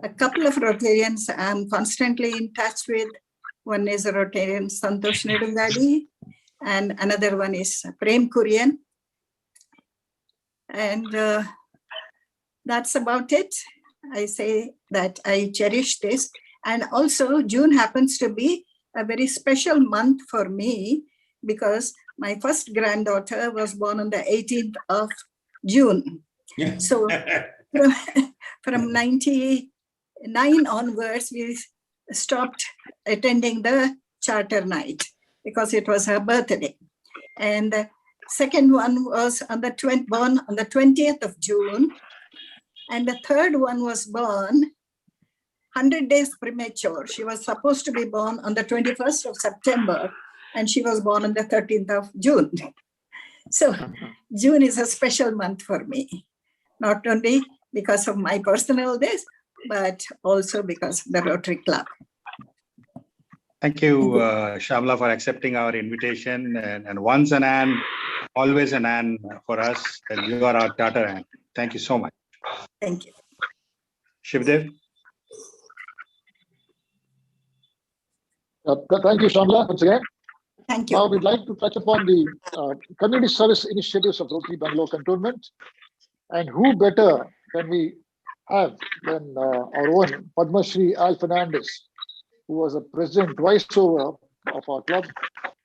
a couple of Rotarians I'm constantly in touch with. One is a Rotarian, Santosh Nedungadi, and another one is Prem Kurian. And that's about it. I say that I cherish this. And also June happens to be a very special month for me because my first granddaughter was born on the 18th of June. So from 99 onwards, we stopped attending the charter night because it was her birthday. And the second one was on the born on the 20th of June. And the third one was born 100 days premature. She was supposed to be born on the 21st of September, and she was born on the 13th of June. So June is a special month for me, not only because of my personal days, but also because of the Rotary Club. Thank you, Shamla, for accepting our invitation. And once an Ann, always an Ann for us. And you are our Charter Ann. Thank you so much. Thank you. Shivdev. Thank you, Shamla, once again. Thank you. Now we'd like to touch upon the community service initiatives of Rotary Bangalore Cantonment. And who better can we have than our own Padma Shri Al Fernandez, who was a president twice over of our club,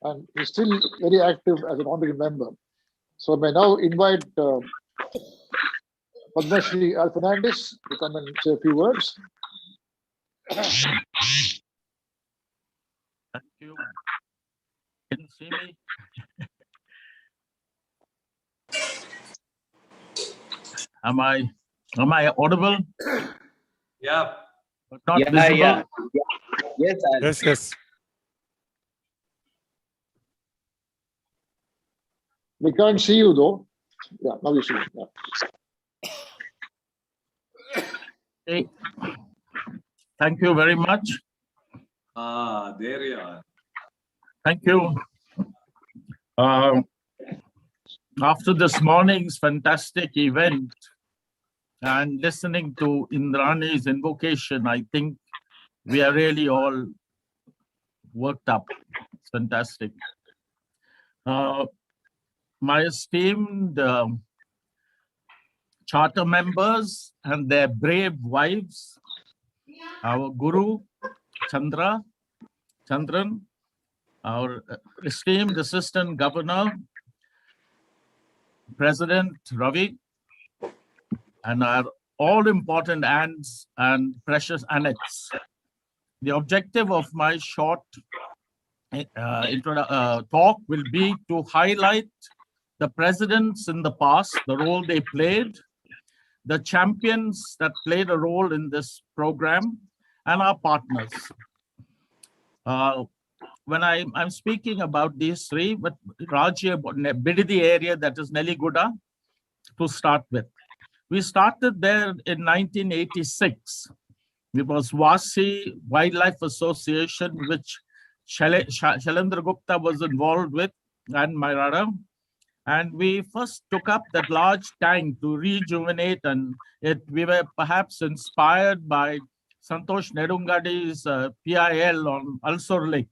and is still very active as an honorary member. So I may now invite Padma Shri Al Fernandez to come and say a few words. Thank you. Can you see me? Am I audible? Yeah. But not visible? Yeah. Yes, Yes, yes. We can't see you though. Yeah, now you see. Yeah. Okay. Thank you very much. There you are. Thank you. after this morning's fantastic event and listening to Indrani's invocation, I think we are really all worked up. It's fantastic. My esteemed charter members and their brave wives, our Guru Chandran, our esteemed Assistant Governor, President Ravi, and our all-important aunts and precious Annets. The objective of my short talk will be to highlight the presidents in the past, the role they played, the champions that played a role in this program, and our partners. When I'm speaking about these three, but Rajya Bididi area, that is Neliguda, to start with. We started there in 1986. It was Vasi Wildlife Association, which Shailendra Gupta was involved with, and Mairada. And we first took up that large tank to rejuvenate, and we were perhaps inspired by Santosh Nedungadi's PIL on Alsor Lake.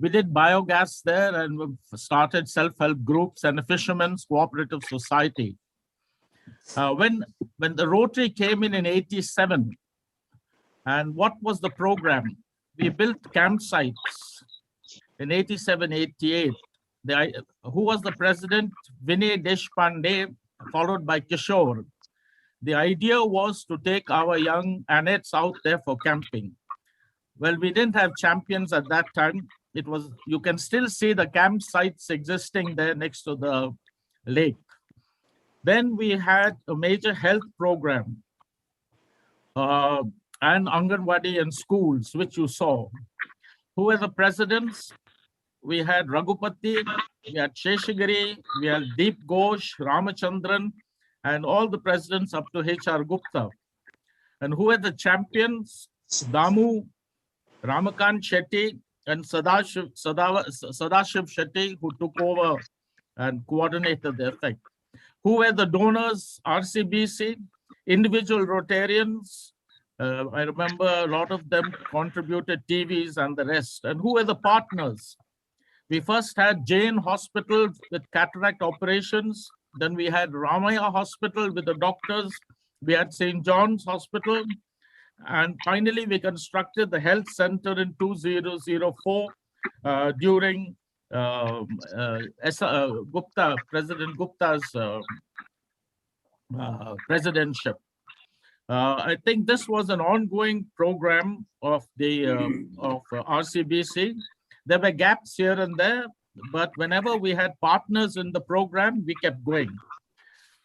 We did biogas there and we started self-help groups and a fishermen's cooperative society. When the Rotary came in 87, and what was the program? We built campsites in 87, 88. Who was the president? Vinay Deshpande, followed by Kishore. The idea was to take our young Annets out there for camping. Well, we didn't have champions at that time. It was, you can still see the campsites existing there next to the lake. Then we had a major health program and Anganwadi and schools, which you saw. Who were the presidents? We had Raghupati, we had Sheshagiri, we had Deep Ghosh, Ramachandran, and all the presidents up to H.R. Gupta. And who were the champions? Damu, Ramakant Shetty, and Sadashiv Shetty, who took over and coordinated the effect. Who were the donors? RCBC, individual Rotarians. I remember a lot of them contributed TVs and the rest. And who were the partners? We first had Jain Hospital with cataract operations. Then we had Ramaya Hospital with the doctors. We had St. John's Hospital. And finally, we constructed the health center in 2004 during President Gupta's presidentship. I think this was an ongoing program of the RCBC. There were gaps here and there, but whenever we had partners in the program, we kept going.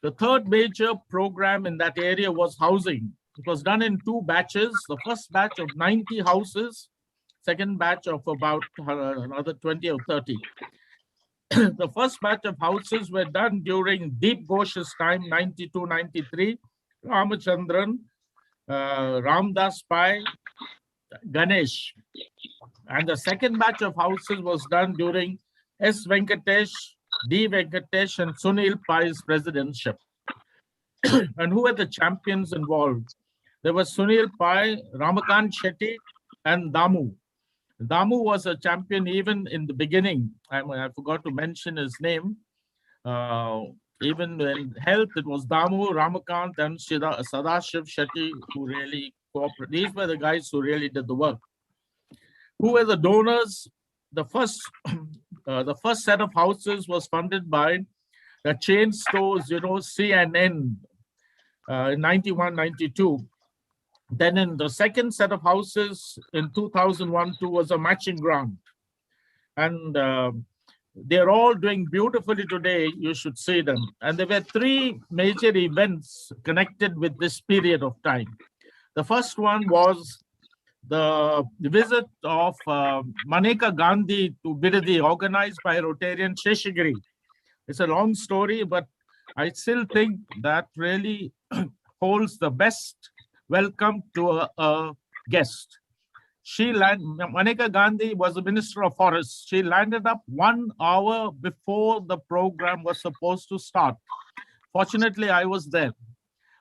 The third major program in that area was housing. It was done in two batches. The first batch of 90 houses, second batch of about another 20 or 30. The first batch of houses were done during Deep Ghosh's time, 92-93, Ramachandran, Ramdas Pai, Ganesh. And the second batch of houses was done during S. Venkatesh, D. Venkatesh, and Sunil Pai's presidentship. And who were the champions involved? There was Sunil Pai, Ramakant Shetty, and Damu. Damu was a champion even in the beginning. I forgot to mention his name. Even in health, it was Damu, Ramakant, and Sadashiv Shetty who really cooperated. These were the guys who really did the work. Who were the donors? The first set of houses was funded by the chain stores, CNN in 91, 92. Then in the second set of houses in 2001-2 was a matching grant. And they're all doing beautifully today. You should see them. And there were three major events connected with this period of time. The first one was the visit of Maneka Gandhi to Bidadi, organized by Rotarian Sheshagiri. It's a long story, but I still think that really holds the best welcome to a guest. Maneka Gandhi was the Minister of Forests. She landed up 1 hour before the program was supposed to start. Fortunately, I was there.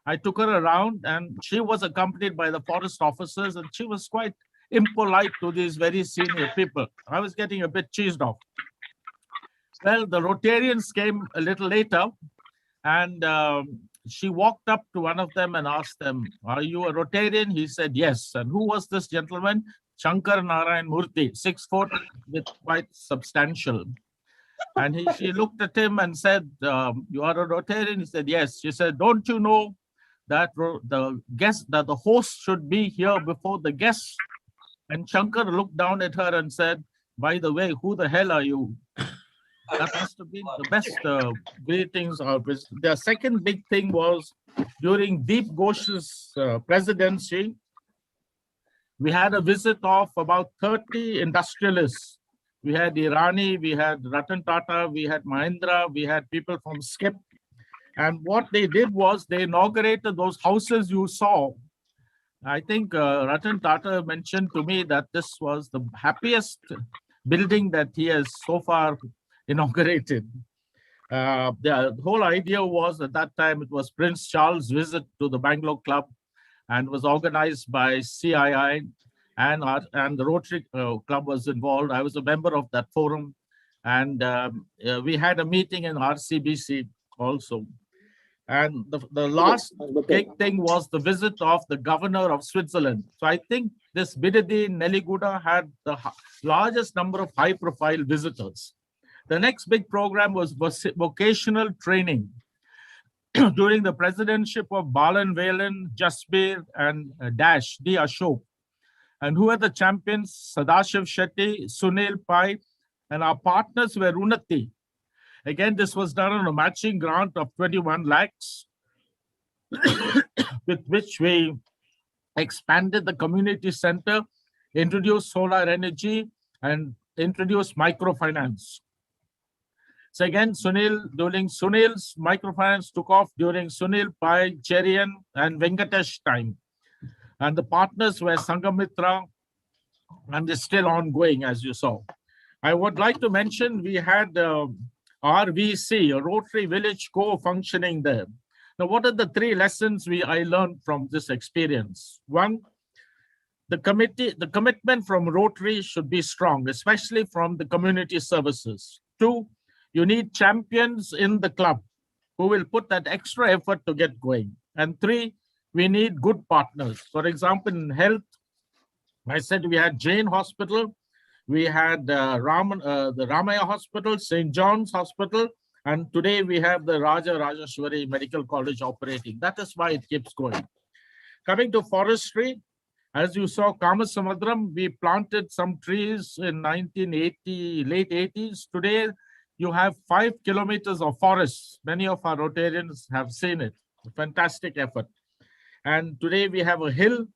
I took her around and she was accompanied by the forest officers, and she was quite impolite to these very senior people. I was getting a bit cheesed off. Well, the Rotarians came a little later, and she walked up to one of them and asked them, "Are you a Rotarian?" He said, "Yes." And who was this gentleman? Shankar Narayan Murthy, 6 foot, with quite substantial. And she looked at him and said, "You are a Rotarian?" He said, "Yes." She said, "Don't you know that the host should be here before the guests?" And Shankar looked down at her and said, "By the way, who the hell are you?" That must have been the best greetings. The second big thing was during Deep Ghosh's presidency, we had a visit of about 30 industrialists. We had Irani, we had Ratan Tata, we had Mahindra, we had people from SKIP. And what they did was they inaugurated those houses you saw. I think Ratan Tata mentioned to me that this was the happiest building that he has so far inaugurated. The whole idea was at that time it was Prince Charles' visit to the Bangalore Club, and was organized by CII, and the Rotary Club was involved. I was a member of that forum, and we had a meeting in RCBC also. And the last big thing was the visit of the governor of Switzerland. So I think this Bidadi Neliguda had the largest number of high-profile visitors. The next big program was vocational training. During the presidency of Balan Velan, Jasbir, and Dash, D. Ashok. And who are the champions? Sadashiv Shetty, Sunil Pai, and our partners were Unati. Again, this was done on a matching grant of 21 lakhs, with which we expanded the community center, introduced solar energy, and introduced microfinance. So again, during Sunil's microfinance took off during Sunil Pai, Cherian, and Venkatesh time. And the partners were Sangamitra, and it's still ongoing, as you saw. I would like to mention we had RVC, a Rotary Village co-functioning there. Now, what are the 3 lessons I learned from this experience? 1, the commitment from Rotary should be strong, especially from the community services. 2, you need champions in the club who will put that extra effort to get going. And 3, we need good partners. For example, in health, I said we had Jain Hospital, we had the Ramaya Hospital, St. John's Hospital, and today we have the Raja Rajeshwari Medical College operating. That is why it keeps going. Coming to forestry, as you saw, Kamasamadram, we planted some trees in 1980, late 80s. Today, you have 5 kilometers of forests. Many of our Rotarians have seen it. A fantastic effort. And today we have a hill,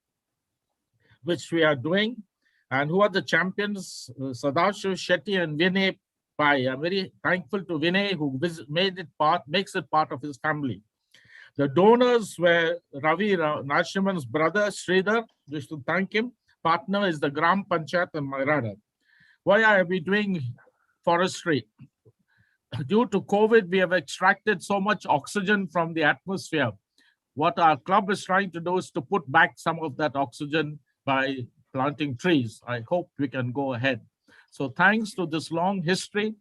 which we are doing. And who are the champions? Sadashiv Shetty and Vinay Pai. I'm very thankful to Vinay, who makes it part of his family. The donors were Ravi Narasimhan's brother, Sridhar. We should thank him. Partner is the Gram Panchayat and Mairada. Why are we doing forestry? Due to COVID, we have extracted so much oxygen from the atmosphere. What our club is trying to do is to put back some of that oxygen by planting trees. I hope we can go ahead. So thanks to this long history,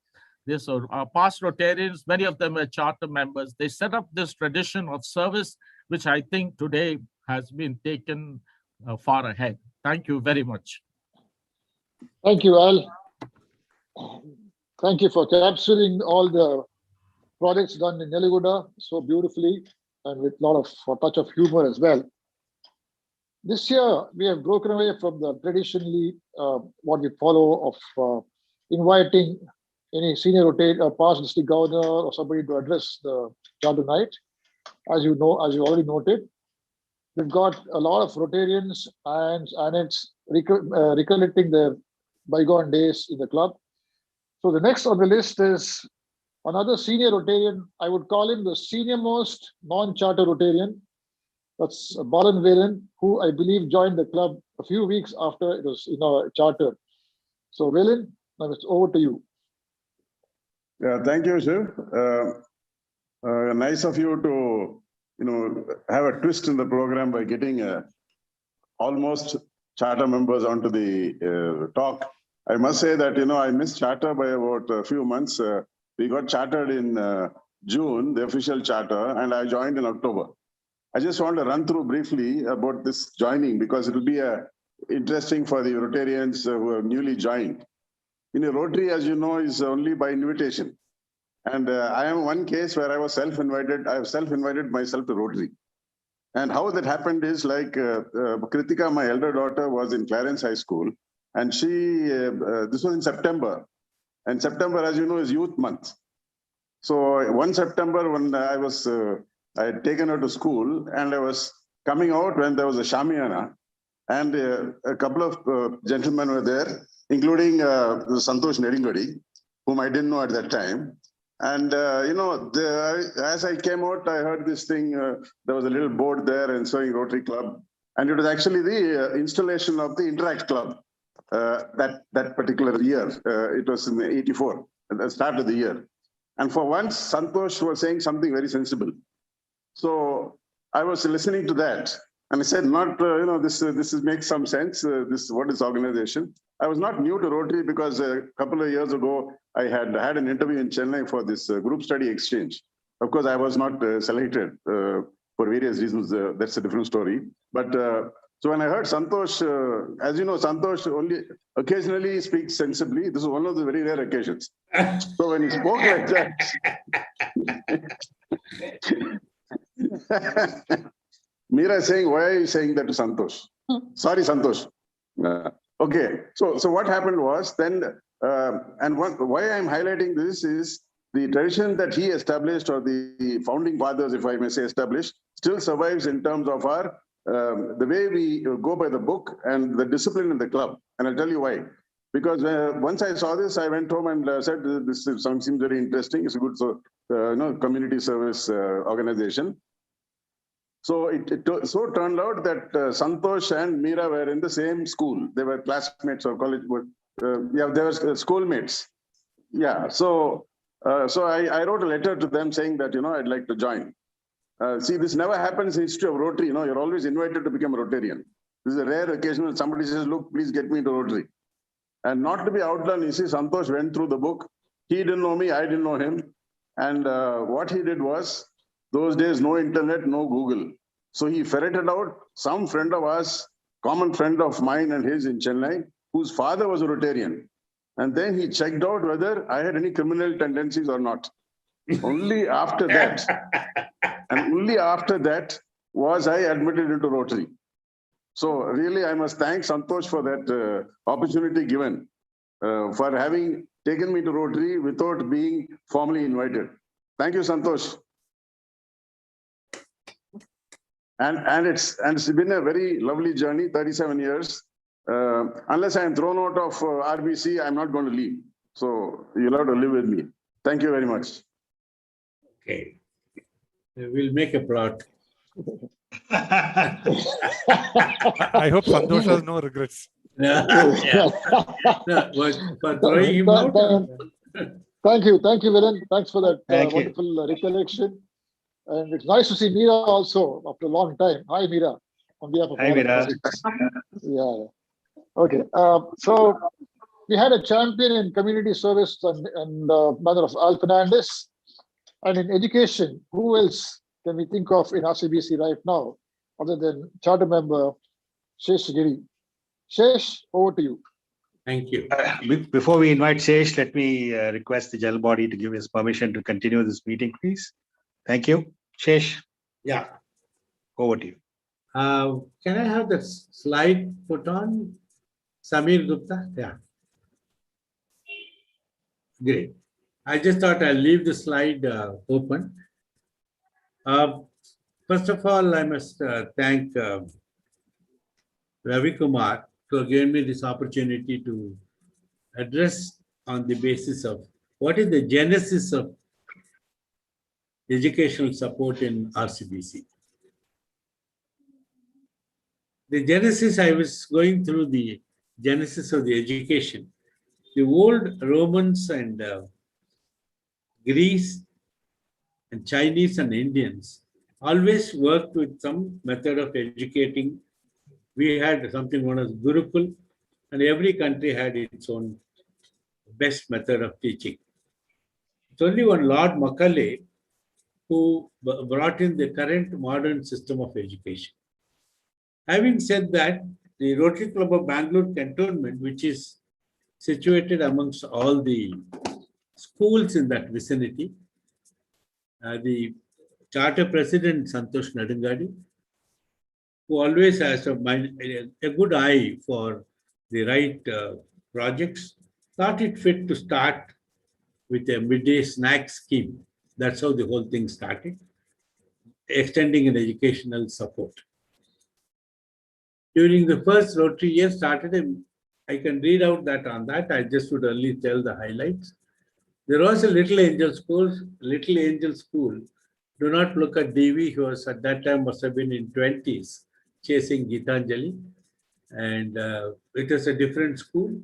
our past Rotarians, many of them are charter members, they set up this tradition of service, which I think today has been taken far ahead. Thank you very much. Thank you, Al. Thank you for capturing all the projects done in Neliguda so beautifully and with a lot of touch of humor as well. This year, we have broken away from the traditionally what we follow of inviting any senior Rotarian, past district governor or somebody to address the charter night. As you know, as you already noted, we've got a lot of Rotarians and it's recollecting their bygone days in the club. So the next on the list is another senior Rotarian. I would call him the senior most non-charter Rotarian. That's Balan Velan, who I believe joined the club a few weeks after it was chartered. So Velan, now it's over to you. Yeah, thank you, Shiv. Nice of you to, have a twist in the program by getting almost charter members onto the talk. I must say that, I missed charter by about a few months. We got chartered in June, the official charter, and I joined in October. I just want to run through briefly about this joining because it will be interesting for the Rotarians who are newly joined. Rotary, as you know, is only by invitation. And I am one case where I was self-invited. I have self-invited myself to Rotary. And how that happened is like Kritika, my elder daughter, was in Clarence High School. And she, this was in September. And September, as you know, is Youth Month. So 1 September, when I had taken her to school and I was coming out when there was a Shamiana and a couple of gentlemen were there, including Santosh Nedingadi, whom I didn't know at that time. And, as I came out, I heard this thing, there was a little board there and showing Rotary Club. And it was actually the installation of the Interact Club that particular year. It was in '84, at the start of the year. And for once, Santosh was saying something very sensible. So I was listening to that and I said, this makes some sense. What is organization? I was not new to Rotary because a couple of years ago, I had an interview in Chennai for this group study exchange. Of course, I was not selected for various reasons. That's a different story. But so when I heard Santosh, as you know, Santosh only occasionally speaks sensibly. This is one of the very rare occasions. So when he spoke like that, Meera is saying, why are you saying that to Santosh? Sorry, Santosh. Okay, so what happened was then, why I'm highlighting this is the tradition that he established, or the founding fathers, if I may say, established, still survives in terms of our the way we go by the book and the discipline in the club. And I'll tell you why. Because once I saw this, I went home and said, this seems very interesting. It's a good community service organization. So it so turned out that Santosh and Meera were in the same school. They were classmates or college, they were schoolmates. Yeah, so I wrote a letter to them saying that, I'd like to join. See, this never happens in the history of Rotary. You're always invited to become a Rotarian. This is a rare occasion when somebody says, look, please get me into Rotary. And not to be outdone, you see, Santosh went through the book. He didn't know me, I didn't know him. And what he did was, those days, no internet, no Google. So he ferreted out some friend of ours, common friend of mine and his in Chennai, whose father was a Rotarian. And then he checked out whether I had any criminal tendencies or not. Only after that, and only after that was I admitted into Rotary. So really, I must thank Santosh for that opportunity given, for having taken me to Rotary without being formally invited. Thank you, Santosh. And it's been a very lovely journey, 37 years. Unless I am thrown out of RBC, I'm not going to leave. So you'll have to live with me. Thank you very much. Okay. We'll make a plot. I hope Santosh has no regrets. Thank you, Viren. Thanks for that wonderful recollection. And it's nice to see Meera also after a long time. Hi, Meera. On behalf of Hi, Meera. Yeah. Okay. So we had a champion in community service and manner of Al Fernandez. And in education, who else can we think of in RCBC right now, other than charter member Shesh Giri? Shesh, over to you. Thank you. Before we invite Shesh, let me request the general body to give his permission to continue this meeting, please. Thank you. Shesh. Yeah. Over to you. Can I have the slide put on? Samir Gupta? Yeah. Great. I just thought I'll leave the slide open. First of all, I must thank Ravi Kumar for giving me this opportunity to address on the basis of what is the genesis of educational support in RCBC. the genesis, I was going through the genesis of the education. The old Romans and Greece and Chinese and Indians always worked with some method of educating. We had something known as Gurukul, and every country had its own best method of teaching. It's only one Lord Macaulay who brought in the current modern system of education. Having said that, the Rotary Club of Bangalore Cantonment, which is situated amongst all the schools in that vicinity, the charter president Santosh Nadangadi, who always has a good eye for the right projects, thought it fit to start with a midday snack scheme. That's how the whole thing started, extending an educational support. During the first Rotary year started, I can read out that on that, I just would only tell the highlights. There was a Little Angel School. Little Angel School. Do not look at Devi, who was at that time must have been in 20s, chasing Gitanjali. And it was a different school.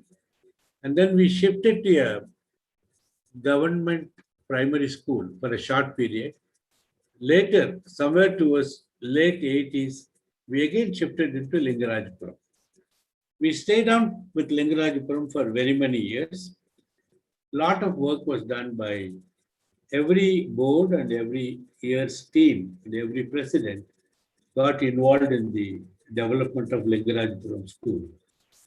And then we shifted to a government primary school for a short period. Later, somewhere towards late 80s, we again shifted into Lingarajapuram. We stayed on with Lingarajapuram for very many years. A lot of work was done by every board and every year's team, and every president got involved in the development of Lingarajapuram school.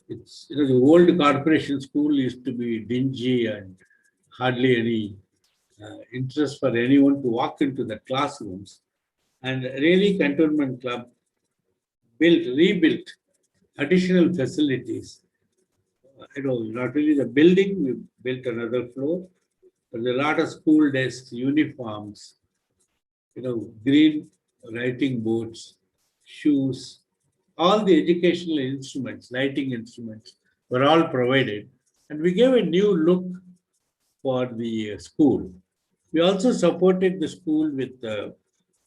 It's, the old corporation school used to be dingy and hardly any interest for anyone to walk into the classrooms. And really, Cantonment Club rebuilt additional facilities. Not really the building, we built another floor, but a lot of school desks, uniforms, green writing boards, shoes, all the educational instruments, lighting instruments were all provided. And we gave a new look for the school. We also supported the school with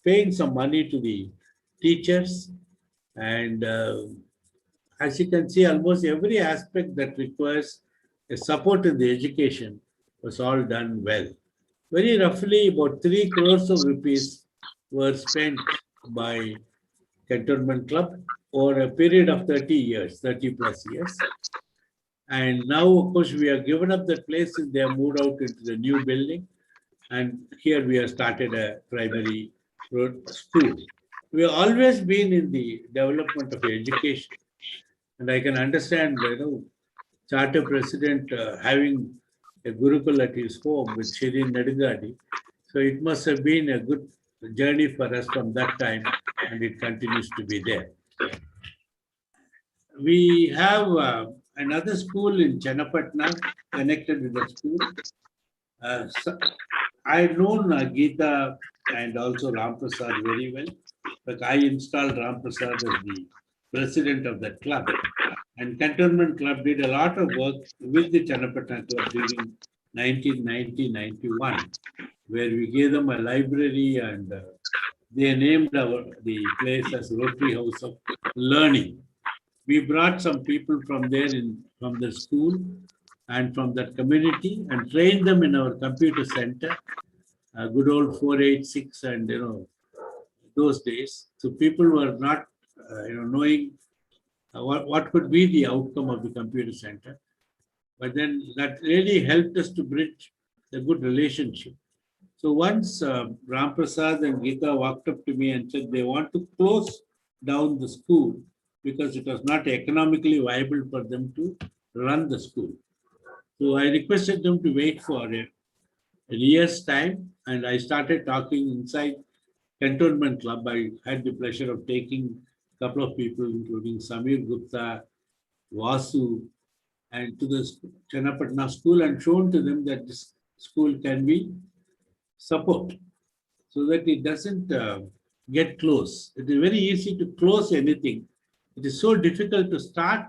paying some money to the teachers. And as you can see, almost every aspect that requires a support in the education was all done well. Very roughly, about 3 crores of rupees were spent by Cantonment Club over a period of 30 plus years. And now, of course, we have given up that place and they have moved out into the new building. And here we have started a primary school. We have always been in the development of education. And I can understand, Charter President having a Gurukul at his home with Shirin Nadangadi. So it must have been a good journey for us from that time, and it continues to be there. We have another school in Channapatna connected with the school. I've known Geeta and also Ram Prasad very well. But I installed Ram Prasad as the president of that club. And Cantonment Club did a lot of work with the Channapatna Club during 1990-91, where we gave them a library and they named the place as Rotary House of Learning. We brought some people from there from the school and from that community and trained them in our computer center, good old 486 and those days. So people were not knowing what could be the outcome of the computer center. But then that really helped us to bridge a good relationship. So once Ram Prasad and Geeta walked up to me and said they want to close down the school because it was not economically viable for them to run the school. So I requested them to wait for a year's time, and I started talking inside Cantonment Club. I had the pleasure of taking a couple of people, including Samir Gupta, Vasu, and to the Channapatna school and shown to them that this school can be supported so that it doesn't get close. It is very easy to close anything. It is so difficult to start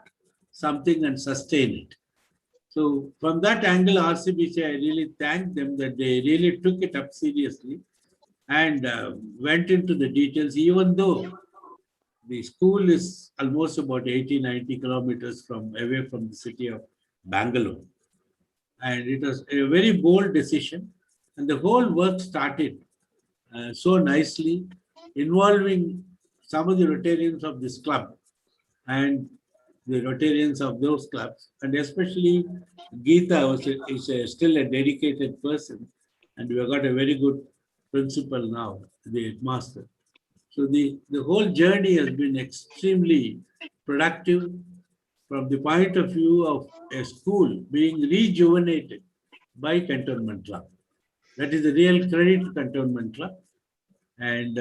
something and sustain it. So from that angle, RCBC, I really thank them that they really took it up seriously and went into the details, even though the school is almost about 80-90 kilometers away from the city of Bangalore. And it was a very bold decision. And the whole work started so nicely, involving some of the Rotarians of this club and the Rotarians of those clubs. And especially Geeta is still a dedicated person. And we have got a very good principal now, the master. So the whole journey has been extremely productive from the point of view of a school being rejuvenated by Cantonment Club. That is the real credit to Cantonment Club. And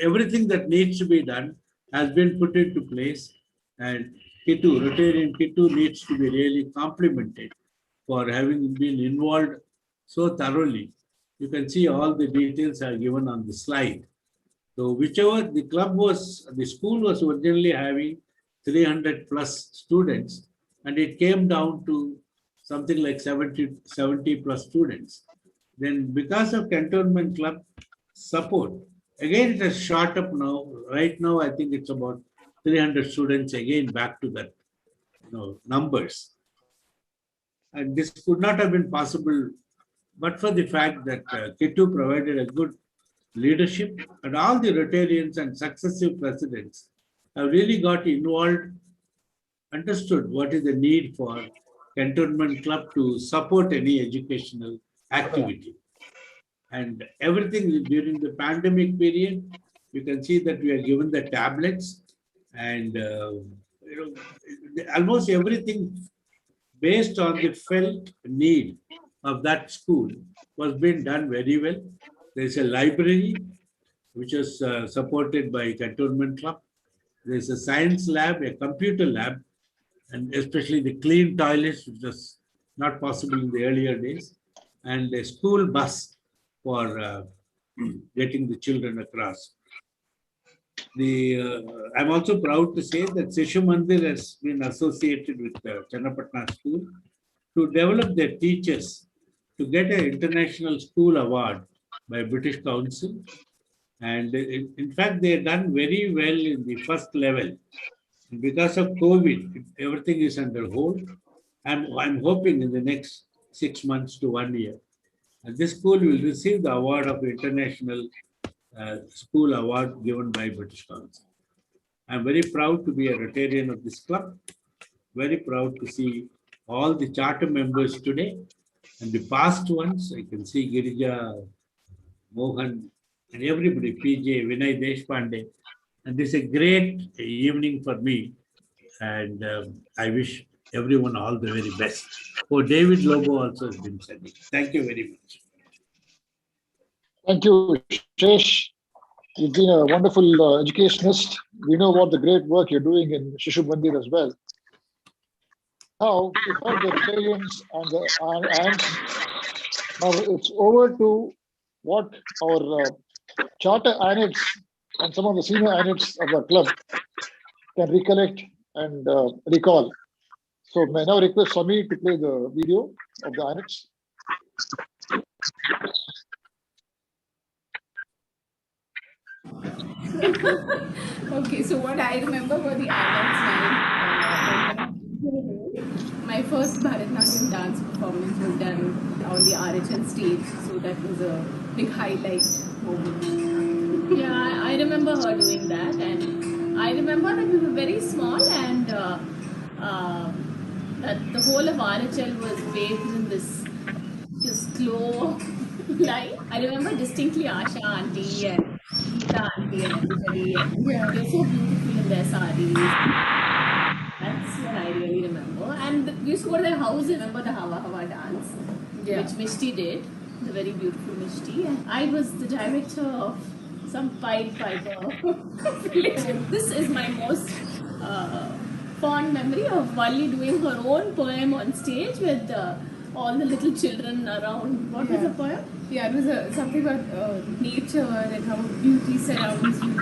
everything that needs to be done has been put into place. And Kittu, Rotarian Kittu, needs to be really complimented for having been involved so thoroughly. You can see all the details are given on the slide. So whichever the school was originally having 300 plus students, and it came down to something like 70 plus students. Then because of Cantonment Club support, again it has shot up now. Right now, I think it's about 300 students again back to that numbers. And this could not have been possible but for the fact that Kittu provided a good leadership, and all the Rotarians and successive presidents have really got involved, understood what is the need for Cantonment Club to support any educational activity. And everything during the pandemic period, you can see that we are given the tablets and almost everything based on the felt need of that school was being done very well. There's a library which is supported by Cantonment Club. There's a science lab, a computer lab, and especially the clean toilets, which was not possible in the earlier days, and a school bus for getting the children across. I'm also proud to say that Sishu Mandir has been associated with Channapatna School to develop their teachers to get an international school award by British Council. And in fact, they have done very well in the first level. And because of COVID, everything is under hold. I'm hoping in the next 6 months to 1 year, this school will receive the award of International School Award given by British Council. I'm very proud to be a Rotarian of this club. Very proud to see all the charter members today and the past ones. I can see Girija, Mohan, and everybody, PJ, Vinay Deshpande. And this is a great evening for me. And I wish everyone all the very best. Oh, David Lobo also has been sending. Thank you very much. Thank you, Shesh. You've been a wonderful educationist. We know about the great work you're doing in Shishu Mandir as well. Now, we've heard the Rotarians and the ants. Now it's over to what our charter annex and some of the senior annex of the club can recollect and recall. So may I now request Swami to play the video of the annex. Okay, so what I remember for the annex night, my first Bharatanatyam dance performance was done on the RHL stage, so that was a big highlight moment. Yeah, I remember her doing that, and I remember that we were very small, and that the whole of RHL was bathed in this glow light. I remember distinctly Asha auntie and Geeta auntie and everybody, and they're so beautiful in their sarees. That's what I really remember. And we used to go to their house. I remember the Hawa Hawa dance, which Mishti did, the very beautiful Mishti. And I was the director of some Pied Piper. This is my most fond memory of Valli doing her own poem on stage with all the little children around. What was the poem? Yeah, it was something about nature and how beauty surrounds you.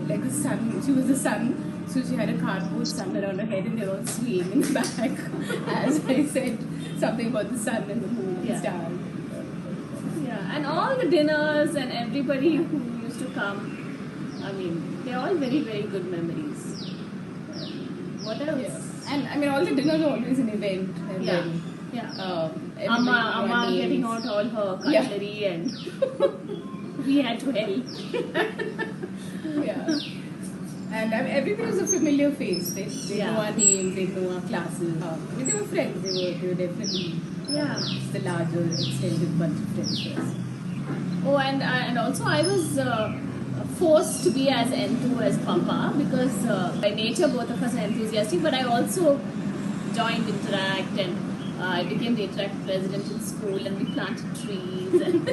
Like the sun, she was the sun, so she had a cardboard sun around her head and they were all swaying in the back as I said something about the sun and the moon and stars. Yeah, and all the dinners and everybody who used to come. I mean, they're all very, very good memories. What else? Yeah. And I mean, all the dinners are always an event. And Yeah. then, Yeah. everybody Amma names. getting out all her cutlery and we had to help. Yeah. And I mean, everybody was a familiar face. They Yeah. know our names, they know our classes. I mean, they were friends. They were definitely just a larger extended bunch of friends. Yes. Oh, and also I was forced to be as enthused as Papa because by nature both of us are enthusiastic. But I also joined Interact and I became the Interact president in school and we planted trees. And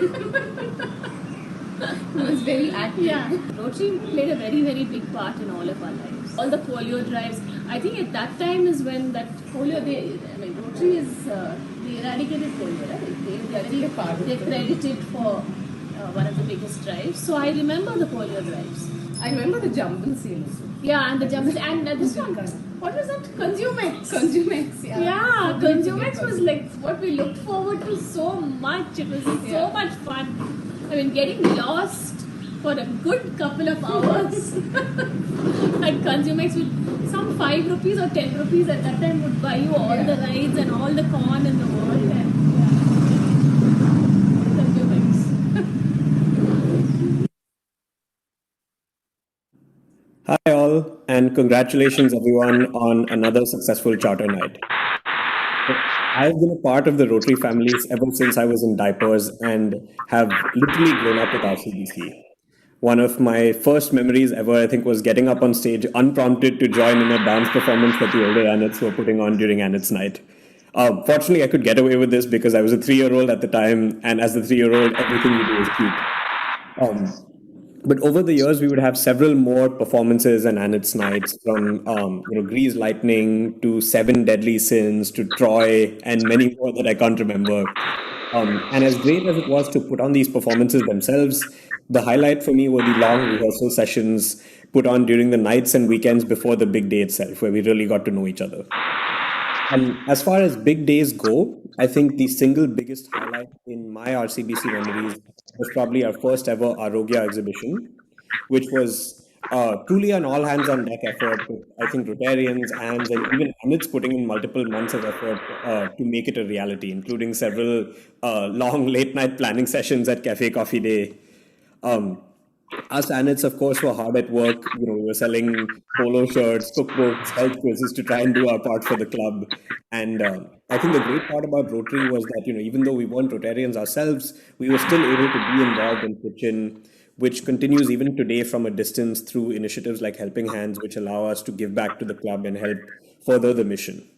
It was very active. Yeah, Rotary played a very, very big part in all of our lives. All the polio drives. I think at that time is when that polio, Rotary is, they eradicated polio, right? They're credited for one of the biggest drives. So I remember the polio drives. I remember the jumble sales. Yeah, and the jumble, and this one, what was that? Consumex. Consumex, yeah. Yeah, Consumex was like what we looked forward to so much. It was so much fun. I mean, getting lost for a good couple of hours at Consumex with some 5 rupees or 10 rupees at that time would buy you all the rides and all the corn in the world. And, Hi all, and congratulations everyone on another successful charter night. I've been a part of the Rotary families ever since I was in diapers and have literally grown up with RCBC. One of my first memories ever, I think, was getting up on stage unprompted to join in a dance performance that the older Annets were putting on during Annets Night. Fortunately, I could get away with this because I was a 3-year-old at the time, and as a 3-year-old, everything you do is cute. But over the years, we would have several more performances and Annets Nights, from Grease Lightning to 7 Deadly Sins to Troy and many more that I can't remember. And as great as it was to put on these performances themselves, the highlight for me were the long rehearsal sessions put on during the nights and weekends before the big day itself, where we really got to know each other. And as far as big days go, I think the single biggest highlight in my RCBC memories was probably our first ever Arogya exhibition, which was truly an all hands on deck effort with, I think, Rotarians, ANS, and even Annets putting in multiple months of effort to make it a reality, including several long late night planning sessions at Cafe Coffee Day. Us Annets, of course, were hard at work. We were selling polo shirts, cookbooks, health quizzes to try and do our part for the club. And I think the great part about Rotary was that, even though we weren't Rotarians ourselves, we were still able to be involved in Kitchen, which continues even today from a distance through initiatives like Helping Hands, which allow us to give back to the club and help further the mission.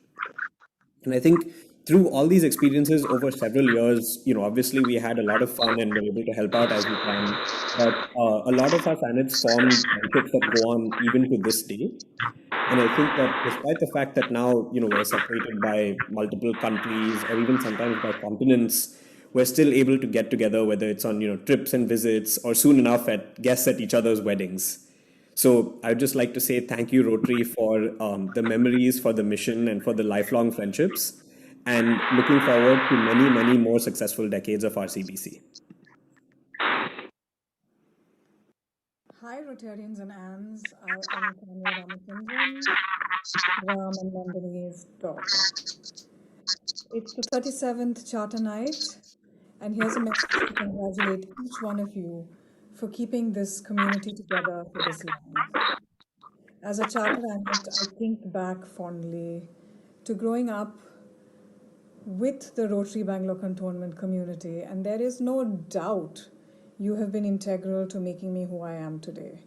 And I think through all these experiences over several years, obviously we had a lot of fun and were able to help out as we can. But a lot of us Annets formed friendships that go on even to this day. And I think that despite the fact that now, we're separated by multiple countries or even sometimes by continents, we're still able to get together, whether it's on, trips and visits or soon enough at guests at each other's weddings. So I'd just like to say thank you, Rotary, for the memories, for the mission, and for the lifelong friendships. And looking forward to many, many more successful decades of RCBC. Hi, Rotarians and ANS. I am Tanya Ramachandran, Ram and Nandini's daughter. It's the 37th Charter Night, and here's a message to congratulate each one of you for keeping this community together for this long. As a Charter Annet, I think back fondly to growing up with the Rotary Bangalore Cantonment community, and there is no doubt you have been integral to making me who I am today.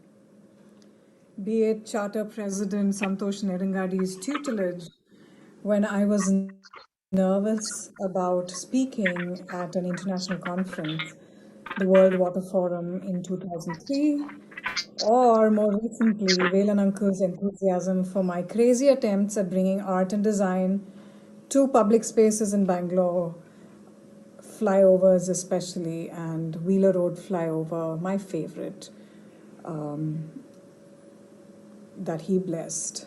Be it Charter President Santosh Nerangadi's tutelage when I was nervous about speaking at an international conference, the World Water Forum in 2003, or more recently, Velan Uncle's enthusiasm for my crazy attempts at bringing art and design to public spaces in Bangalore, flyovers especially, and Wheeler Road flyover, my favorite, that he blessed.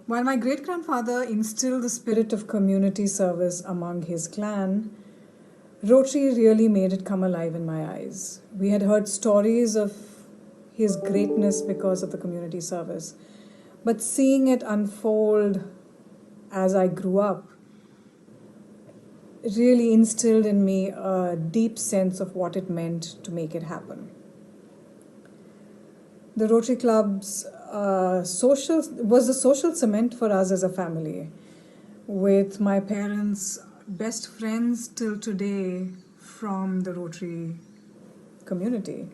While my great-grandfather instilled the spirit of community service among his clan, Rotary really made it come alive in my eyes. We had heard stories of his greatness because of the community service, but seeing it unfold as I grew up really instilled in me a deep sense of what it meant to make it happen. The Rotary Club's was the social cement for us as a family, with my parents' best friends till today from the Rotary community.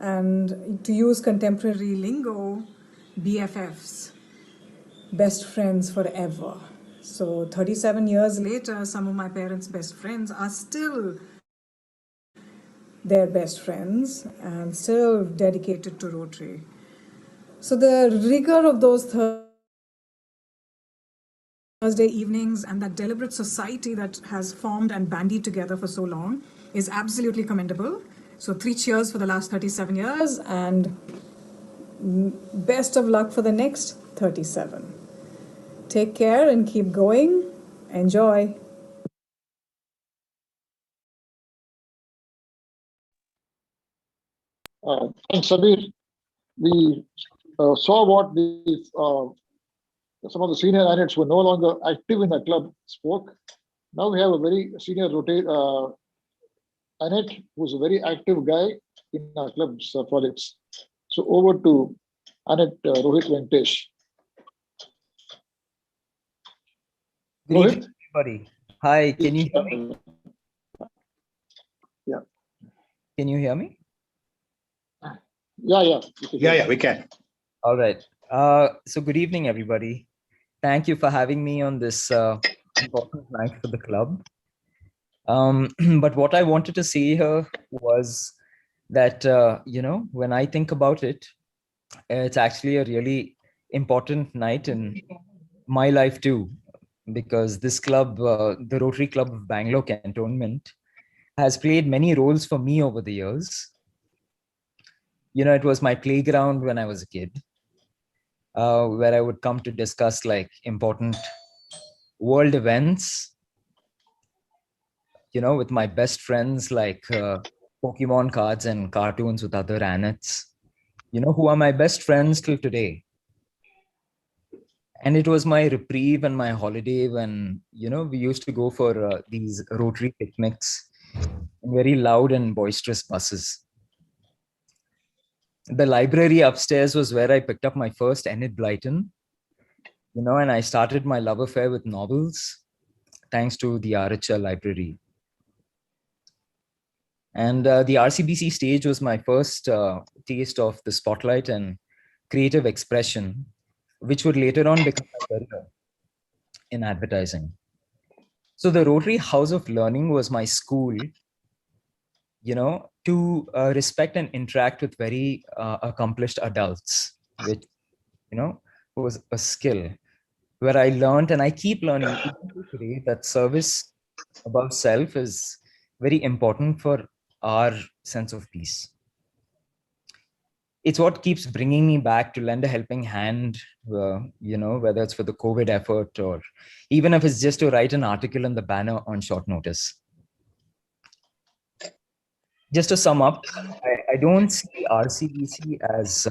And to use contemporary lingo, BFFs, best friends forever. So 37 years later, some of my parents' best friends are still their best friends and still dedicated to Rotary. So the rigor of those Thursday evenings and that deliberate society that has formed and bandied together for so long is absolutely commendable. So 3 cheers for the last 37 years and best of luck for the next 37. Take care and keep going. Enjoy. Thanks, Sabir. We saw what some of the senior ANETs who were no longer active in the club spoke. Now we have a very senior ANET who's a very active guy in our club's projects. So over to ANET Rohit Venkatesh. Good evening, everybody. Hi, can you hear me? Yeah. Can you hear me? Yeah. Yeah, we can. All right. So good evening, everybody. Thank you for having me on this important night for the club. But what I wanted to say here was that, when I think about it, it's actually a really important night in my life too, because this club, the Rotary Club of Bangalore Cantonment, has played many roles for me over the years. It was my playground when I was a kid, where I would come to discuss like important world events, with my best friends, like Pokemon cards and cartoons with other ANETs, who are my best friends till today. And it was my reprieve and my holiday when, we used to go for these Rotary picnics in very loud and boisterous buses. The library upstairs was where I picked up my first Enid Blyton, and I started my love affair with novels, thanks to the RHL library. And the RCBC stage was my first taste of the spotlight and creative expression, which would later on become my career in advertising. So the Rotary House of Learning was my school, to respect and interact with very accomplished adults, which, was a skill where I learned, and I keep learning today, that service above self is very important for our sense of peace. It's what keeps bringing me back to lend a helping hand, whether it's for the COVID effort or even if it's just to write an article in the banner on short notice. Just to sum up, I don't see RCBC as,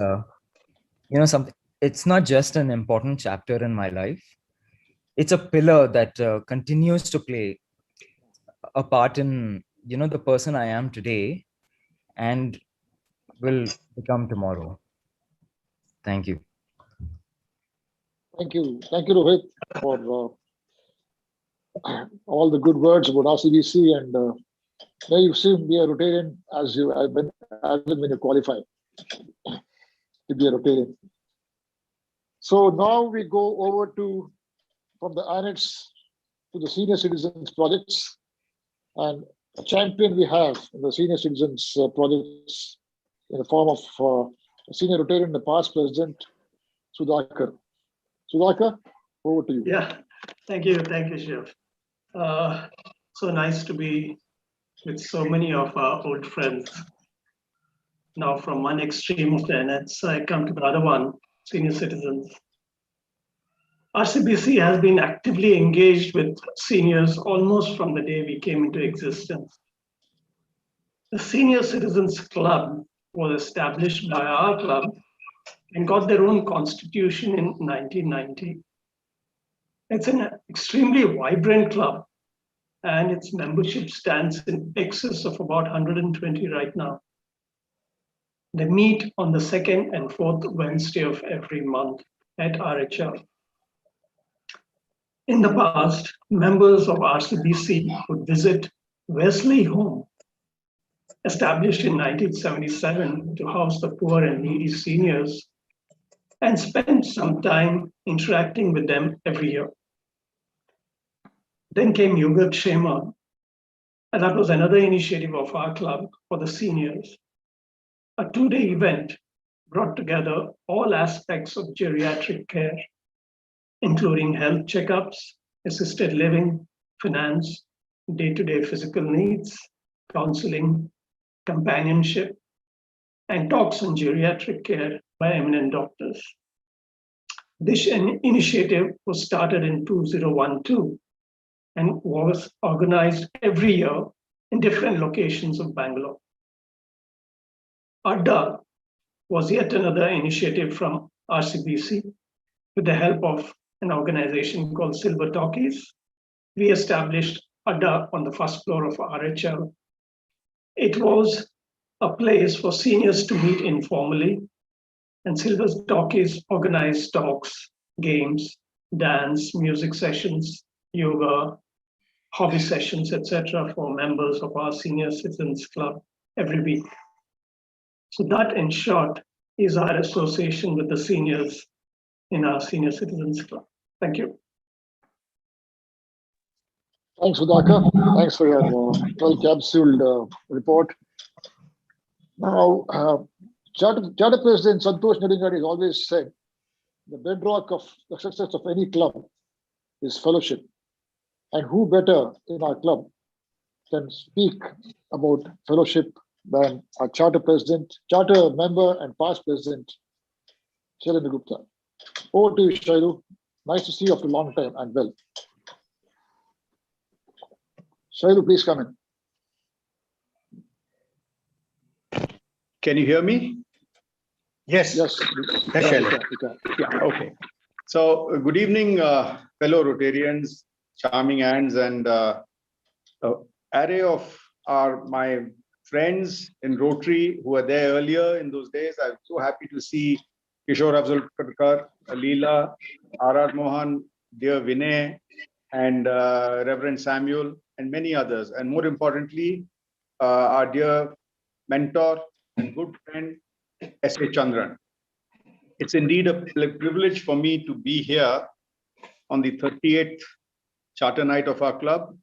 something. It's not just an important chapter in my life. It's a pillar that continues to play a part in, the person I am today and will become tomorrow. Thank you. Thank you, Rohit, for all the good words about RCBC, and now you've seen be a Rotarian as when you qualify to be a Rotarian. So now we go over from the ANETs to the senior citizens projects, and a champion we have in the senior citizens projects in the form of a senior Rotarian, the past president, Sudhakar. Sudhakar, over to you. Yeah, thank you, Shiv. So nice to be with so many of our old friends. Now from one extreme of the ANETs, I come to the other one, senior citizens. RCBC has been actively engaged with seniors almost from the day we came into existence. The Senior Citizens Club was established by our club and got their own constitution in 1990. It's an extremely vibrant club, and its membership stands in excess of about 120 right now. They meet on the second and fourth Wednesday of every month at RHL. In the past, members of RCBC would visit Wesley Home, established in 1977 to house the poor and needy seniors, and spend some time interacting with them every year. Then came Yogaksema, and that was another initiative of our club for the seniors. A 2-day event brought together all aspects of geriatric care, including health checkups, assisted living, finance, day-to-day physical needs, counseling, companionship, and talks on geriatric care by eminent doctors. This initiative was started in 2012 and was organized every year in different locations of Bangalore. Adda was yet another initiative from RCBC with the help of an organization called Silver Talkies. We established Adda on the first floor of RHL. It was a place for seniors to meet informally, and Silver Talkies organized talks, games, dance, music sessions, yoga, hobby sessions, etc. for members of our Senior Citizens Club every week. So that, in short, is our association with the seniors in our Senior Citizens Club. Thank you. Thanks, Sudhakar. Thanks for your well-capsuled report. Now, Charter President Santosh Nedungadi has always said the bedrock of the success of any club is fellowship. And who better in our club can speak about fellowship than our charter member and past president, Shailendra Gupta. Over to you, Shailu. Nice to see you after a long time and well. Shailu, please come in. Can you hear me? Yes. Yes, Shailu. Yeah, okay. So, good evening, fellow Rotarians, charming hands, and array of my friends in Rotary who were there earlier in those days. I'm so happy to see Kishore Afzalkar, Leela, R.R. Mohan, dear Vinay, and Reverend Samuel, and many others. And more importantly, our dear mentor and good friend, S.A. Chandran. It's indeed a privilege for me to be here on the 38th Charter Night of our club.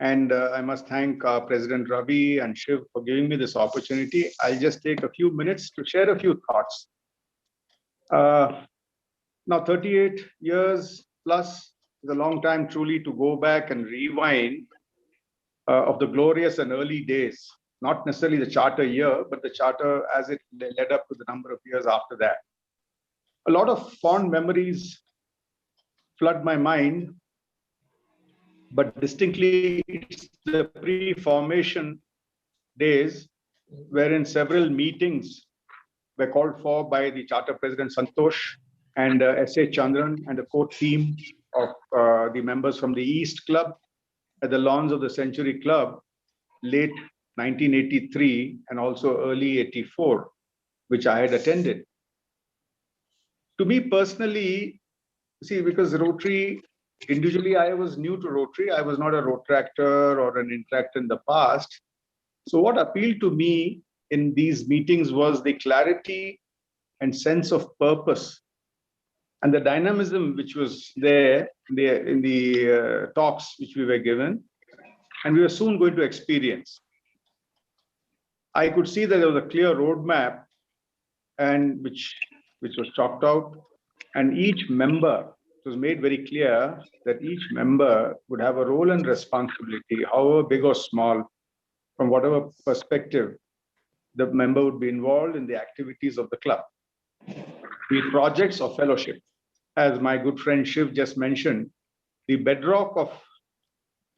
And I must thank President Ravi and Shiv for giving me this opportunity. I'll just take a few minutes to share a few thoughts. Now, 38 years plus is a long time truly to go back and rewind of the glorious and early days, not necessarily the charter year, but the charter as it led up to the number of years after that. A lot of fond memories flood my mind, but distinctly it's the pre-formation days wherein several meetings were called for by the Charter President Santosh and S.A. Chandran and the core team of the members from the East Club at the lawns of the Century Club, late 1983 and also early 84, which I had attended. To me personally, see, because Rotary, individually, I was new to Rotary. I was not a Rotractor or an interactor in the past. So what appealed to me in these meetings was the clarity and sense of purpose and the dynamism which was there in the talks which we were given and we were soon going to experience. I could see that there was a clear roadmap and which was chalked out, and each member, it was made very clear that each member would have a role and responsibility, however big or small, from whatever perspective the member would be involved in the activities of the club, be it projects or fellowship. as my good friend Shiv just mentioned, the bedrock of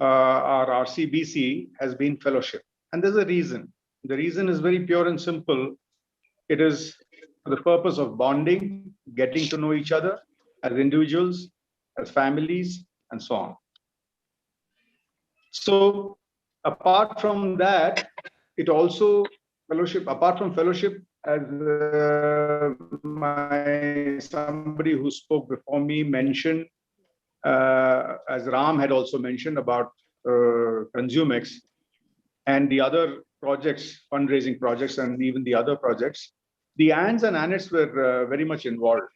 our RCBC has been fellowship. And there's a reason. The reason is very pure and simple. It is for the purpose of bonding, getting to know each other as individuals, as families, and so on. So apart from that, it also fellowship, apart from fellowship, as somebody who spoke before me mentioned, as Ram had also mentioned about Consumex and the other projects, fundraising projects, and even the other projects, the ANs and ANETs were very much involved.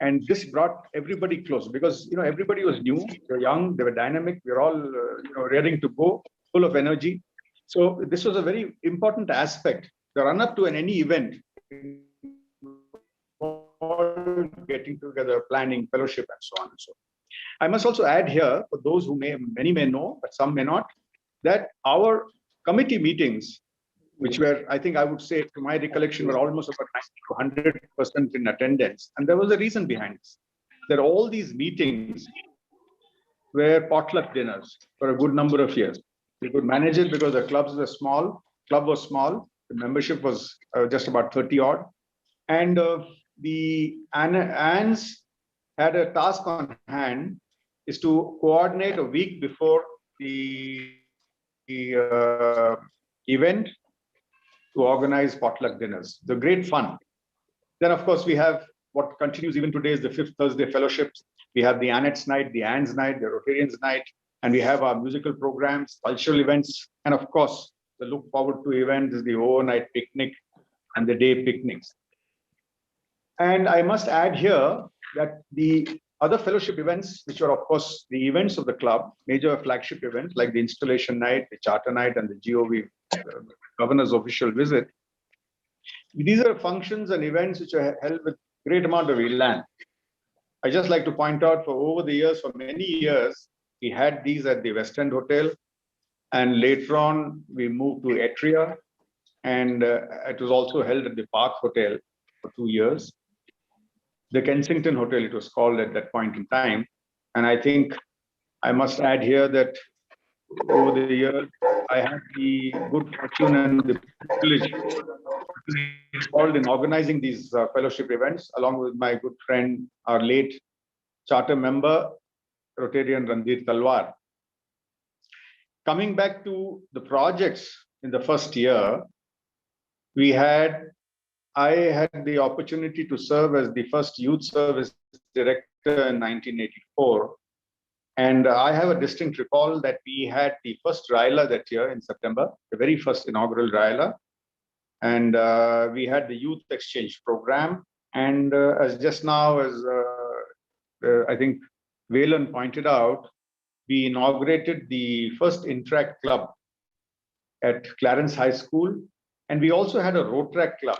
And this brought everybody close because, you know, everybody was new, they were young, they were dynamic, we were all, you know, raring to go, full of energy. So this was a very important aspect. The run up to any event, getting together, planning, fellowship, and so on and so on. I must also add here, for those who many may know, but some may not, that our committee meetings, which were, I think I would say, to my recollection, were almost about 90 to 100% in attendance. And there was a reason behind this. That all these meetings were potluck dinners for a good number of years. We could manage it because the clubs were small, club was small, the membership was just about 30 odd. And the ANS had a task on hand is to coordinate a week before the event to organize potluck dinners. The great fun. Then, of course, we have what continues even today is the Fifth Thursday Fellowships. We have the ANETS night, the ANS night, the Rotarians night, and we have our musical programs, cultural events, and of course, the look forward to event is the overnight picnic and the day picnics. And I must add here that the other fellowship events, which are of course the events of the club, major flagship events like the installation night, the charter night, and the GOV governor's official visit. These are functions and events which are held with great amount of elan. I just like to point out for over the years, for many years, we had these at the West End Hotel, and later on we moved to Atria, and it was also held at the Park Hotel for 2 years. The Kensington Hotel, it was called at that point in time. And I think I must add here that over the years, I had the good fortune and the privilege to be involved in organizing these fellowship events, along with my good friend, our late charter member, Rotarian Randir Talwar. Coming back to the projects in the first year, I had the opportunity to serve as the first youth service director in 1984. And I have a distinct recall that we had the first RILA that year in September, the very first inaugural RILA. And we had the youth exchange program. And as just now, as I think Velan pointed out, we inaugurated the first Interact Club at Clarence High School. And we also had a Rotaract Club,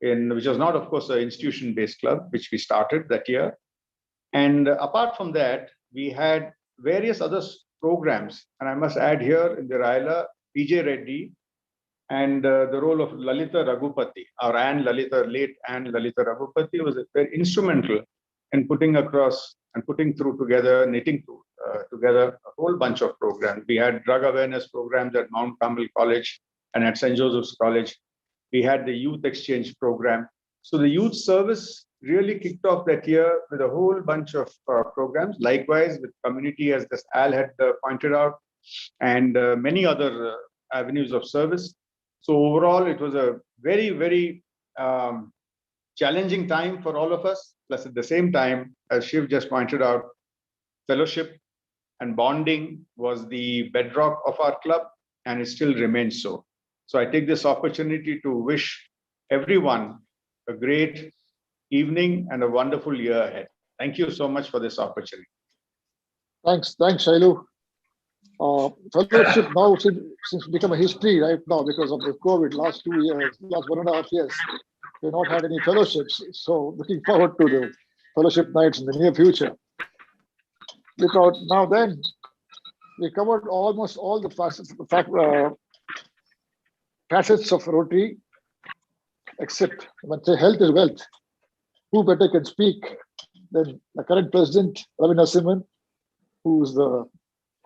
which was not, of course, an institution-based club, which we started that year. And apart from that, we had various other programs. And I must add here in the RILA, PJ Reddy and the role of Lalita Raghupati, our late Anne Lalita Raghupati was very instrumental in putting together a whole bunch of programs. We had drug awareness programs at Mount Carmel College and at St. Joseph's College. We had the youth exchange program. So the youth service really kicked off that year with a whole bunch of programs, likewise with community, as this Al had pointed out, and many other avenues of service. So overall, it was a very, very challenging time for all of us. Plus at the same time, as Shiv just pointed out, fellowship and bonding was the bedrock of our club, and it still remains so. So I take this opportunity to wish everyone a great evening and a wonderful year ahead. Thank you so much for this opportunity. Thanks, Shailu. Fellowship now seems to become a history right now because of the COVID last 2 years, last 1.5 years. We've not had any fellowships. So looking forward to the fellowship nights in the near future. Because now then, we covered almost all the facets of Rotary, except when say health is wealth. Who better can speak then the current president, Ravi Narasimhan, who is the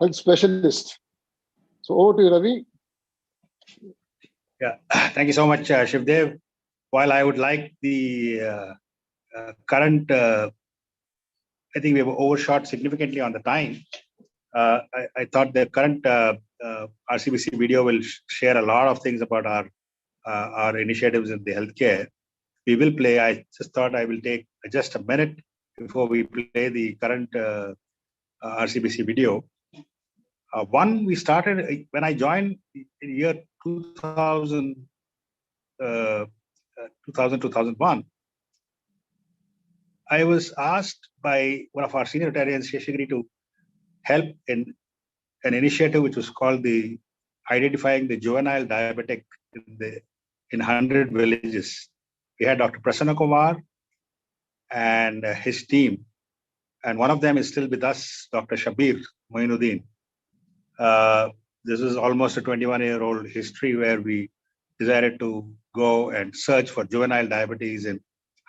health specialist. So over to you, Ravi. Yeah, thank you so much, Shivdev. While I would like the current, I think we have overshot significantly on the time. I thought the current RCBC video will share a lot of things about our initiatives in the healthcare. We will play. I just thought I will take just a minute before we play the current RCBC video. One, we started when I joined in year 2001. I was asked by one of our senior Rotarians, Sheshagiri, to help in an initiative which was called the Identifying the Juvenile Diabetic in 100 villages. We had Dr. Prasanna Kumar and his team, and one of them is still with us, Dr. Shabir Moinuddin. This is almost a 21-year-old history where we decided to go and search for juvenile diabetes in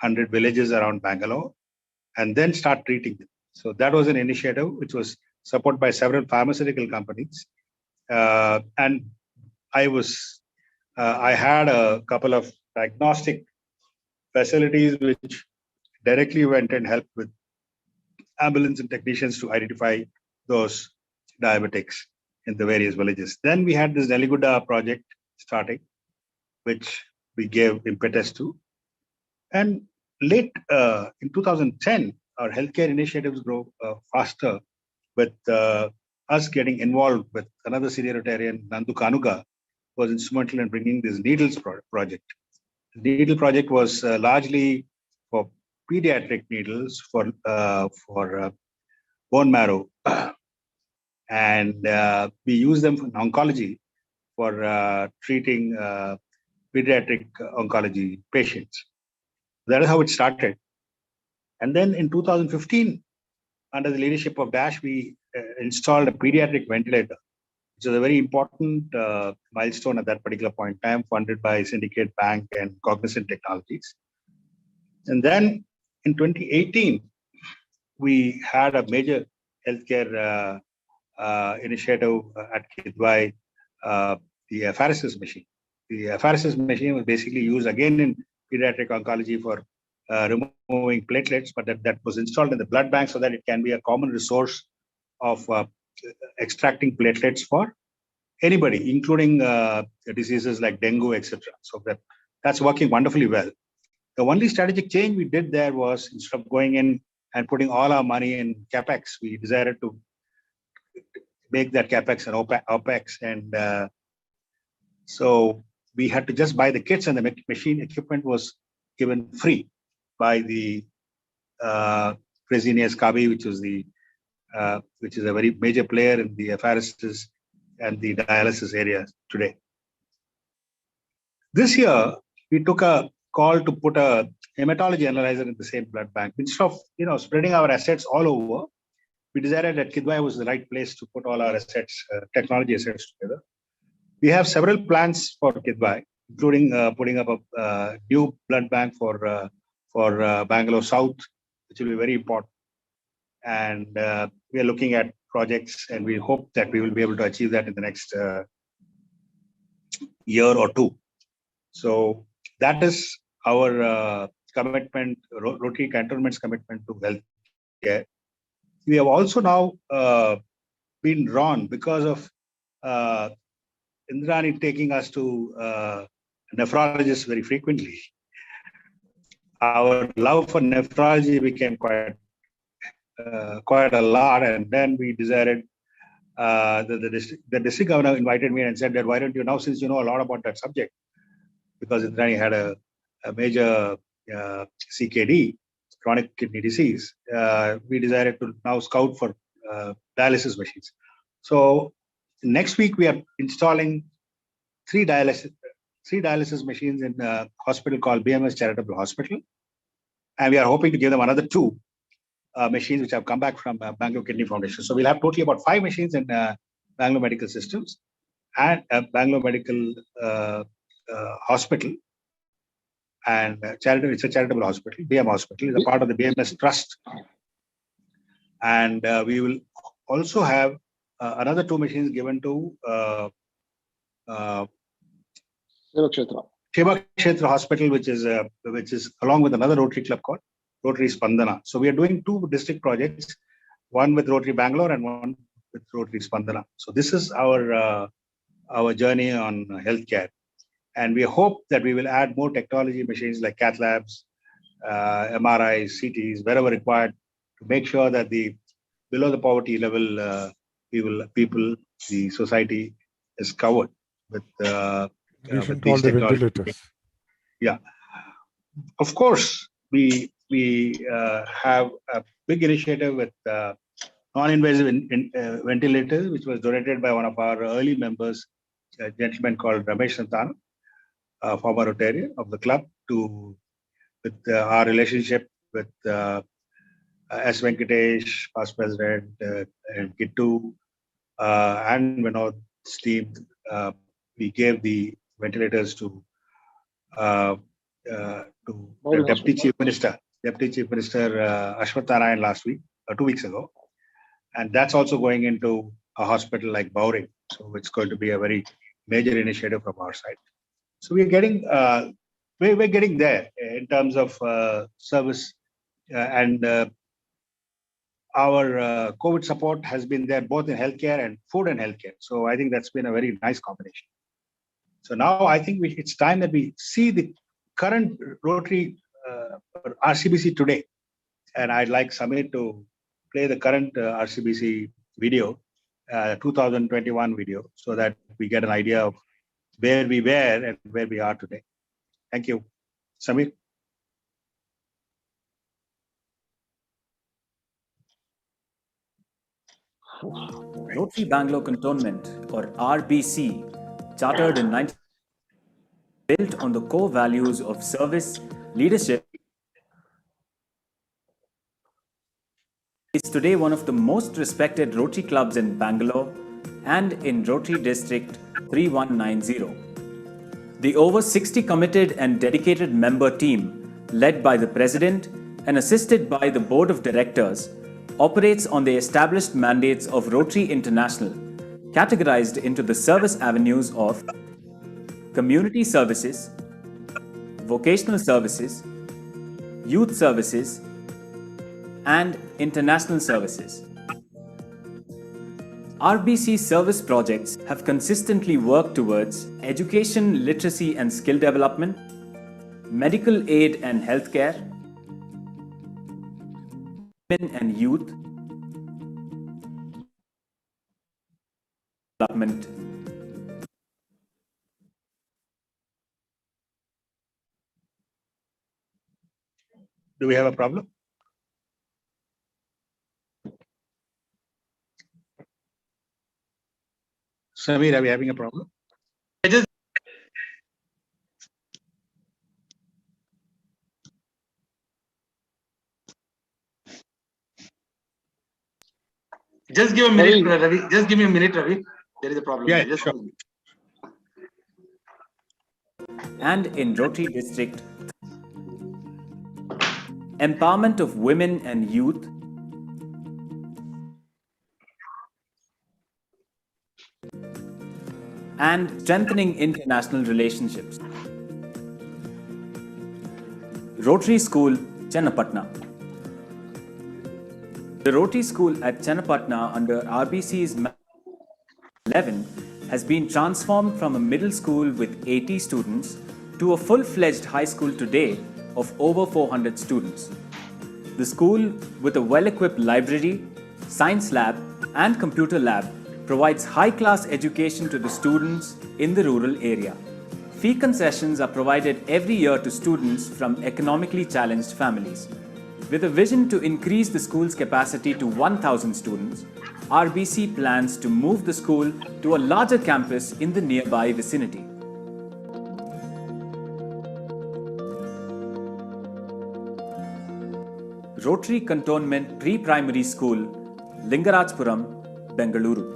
100 villages around Bangalore and then start treating them. So that was an initiative which was supported by several pharmaceutical companies. And I had a couple of diagnostic facilities which directly went and helped with ambulance and technicians to identify those diabetics in the various villages. Then we had this Neliguda project starting, which we gave impetus to. And late in 2010, our healthcare initiatives grow faster with us getting involved with another senior Rotarian, Nandu Kanuga, was instrumental in bringing this Needles project. The Needle project was largely for pediatric needles for bone marrow. And we use them in oncology for treating pediatric oncology patients. That is how it started. And then in 2015, under the leadership of Dash, we installed a pediatric ventilator, which is a very important milestone at that particular point in time, funded by Syndicate Bank and Cognizant Technologies. And then in 2018, we had a major healthcare initiative at Kidwai, the apheresis machine. The apheresis machine was basically used again in pediatric oncology for removing platelets, but that was installed in the blood bank so that it can be a common resource of extracting platelets for anybody, including diseases like dengue, etc. So that's working wonderfully well. The only strategic change we did there was, instead of going in and putting all our money in CapEx, we decided to make that CapEx an OpEx. And so we had to just buy the kits, and the machine equipment was given free by the Fresenius Kabi, which is a very major player in the apheresis and the dialysis area today. This year, we took a call to put a hematology analyzer in the same blood bank. Instead of spreading our assets all over, we decided that Kidwai was the right place to put all our assets, technology assets together. We have several plans for Kidwai, including putting up a new blood bank for Bangalore South, which will be very important. And we are looking at projects, and we hope that we will be able to achieve that in the next year or two. So that is our commitment, Rotary Cantonment's commitment to healthcare. We have also now been drawn because of Indrani taking us to nephrologists very frequently. Our love for nephrology became quite a lot, and then we decided the district governor invited me and said that, why don't you now, since you know a lot about that subject, because Indrani had a major CKD, chronic kidney disease, we decided to now scout for dialysis machines. So next week we are installing three dialysis machines in a hospital called BMS Charitable Hospital, and we are hoping to give them another two machines which have come back from Bangalore Kidney Foundation. So we'll have totally about 5 machines in Bangalore Medical Systems and Bangalore Medical Hospital. And it's a charitable hospital. BM Hospital is a part of the BMS Trust, And we will also have another 2 machines given to Seva Kshetra Hospital, which is along with another Rotary club called Rotary Spandana. So we are doing 2 district projects, one with Rotary Bangalore and one with Rotary Spandana. So this is our journey on healthcare. And we hope that we will add more technology machines like cath labs, MRIs, CTs, wherever required, to make sure that the below the poverty level people, the society is covered with All these the technologies. ventilators. Yeah, of course, we have a big initiative with non-invasive ventilators, which was donated by one of our early members, a gentleman called Ramesh Santana, former Rotarian of the club, with our relationship with S. Venkatesh, past president, and Kittu, and Vinod's team. We gave the ventilators to the Deputy Chief Minister Ashwath Narayan last week, 2 weeks ago. And that's also going into a hospital like Bowring. So it's going to be a very major initiative from our side. So we're getting there in terms of service, and our COVID support has been there both in healthcare and food and healthcare. So I think that's been a very nice combination. So now I think it's time that we see the current Rotary RCBC today. And I'd like Samir to play the current RCBC video, 2021 video, so that we get an idea of where we were and where we are today. Thank you. Samir. Rotary Bangalore Cantonment, or RBC, chartered in 19 built on the core values of service, leadership, is today one of the most respected Rotary clubs in Bangalore and in Rotary District 3190. The over 60 committed and dedicated member team, led by the President and assisted by the Board of Directors, operates on the established mandates of Rotary International, categorized into the service avenues of community services, vocational services, youth services, and international services. RBC service projects have consistently worked towards education, literacy and skill development, medical aid and healthcare, women and youth development. Do we have a problem? Samir, are we having a problem? Just give a minute, Ravi. Just give me a minute, Ravi. There is a problem. Yeah, sure. And in Rotary District, empowerment of women and youth, and strengthening international relationships. Rotary School, Chennapatna. The Rotary School at Chennapatna under RBC's 11 has been transformed from a middle school with 80 students to a full-fledged high school today of over 400 students. The school, with a well-equipped library, science lab, and computer lab, provides high-class education to the students in the rural area. Fee concessions are provided every year to students from economically challenged families. With a vision to increase the school's capacity to 1,000 students, RBC plans to move the school to a larger campus in the nearby vicinity. Rotary Cantonment Pre-Primary School, Lingarajpuram, Bengaluru.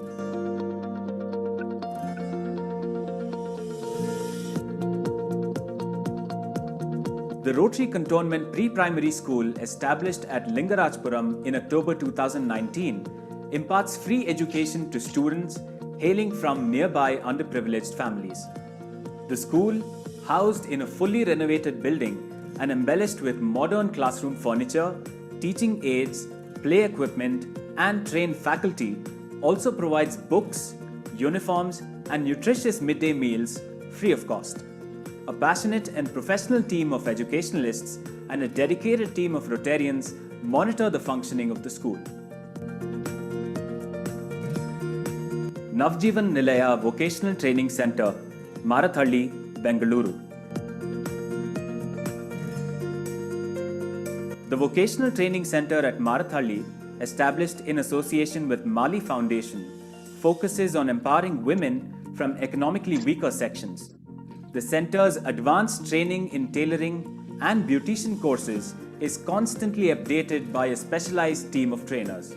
The Rotary Cantonment Pre-Primary School, established at Lingarajpuram in October 2019, imparts free education to students hailing from nearby underprivileged families. The school, housed in a fully renovated building and embellished with modern classroom furniture, teaching aids, play equipment, and trained faculty, also provides books, uniforms, and nutritious midday meals free of cost. A passionate and professional team of educationalists and a dedicated team of Rotarians monitor the functioning of the school. Navjeevan Nilaya Vocational Training Center, Marathalli, Bengaluru. The Vocational Training Center at Marathalli, established in association with Mali Foundation, focuses on empowering women from economically weaker sections. The center's advanced training in tailoring and beautician courses is constantly updated by a specialized team of trainers.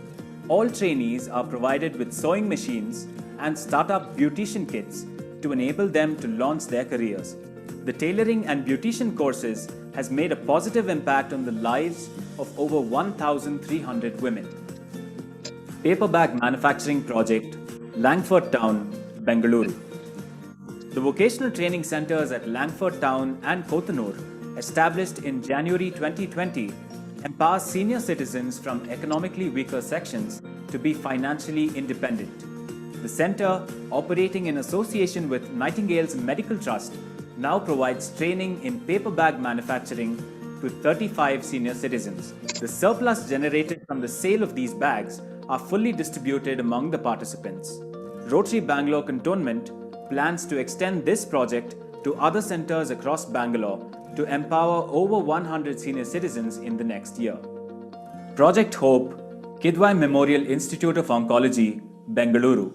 All trainees are provided with sewing machines and startup beautician kits to enable them to launch their careers. The tailoring and beautician courses has made a positive impact on the lives of over 1,300 women. Paper bag manufacturing project, Langford Town, Bengaluru. The vocational training centers at Langford Town and Kotanur, established in January 2020, empower senior citizens from economically weaker sections to be financially independent. The center, operating in association with Nightingale's Medical Trust, now provides training in paper bag manufacturing to 35 senior citizens. The surplus generated from the sale of these bags are fully distributed among the participants. Rotary Bangalore Cantonment plans to extend this project to other centers across Bangalore to empower over 100 senior citizens in the next year. Project Hope, Kidwai Memorial Institute of Oncology, Bengaluru.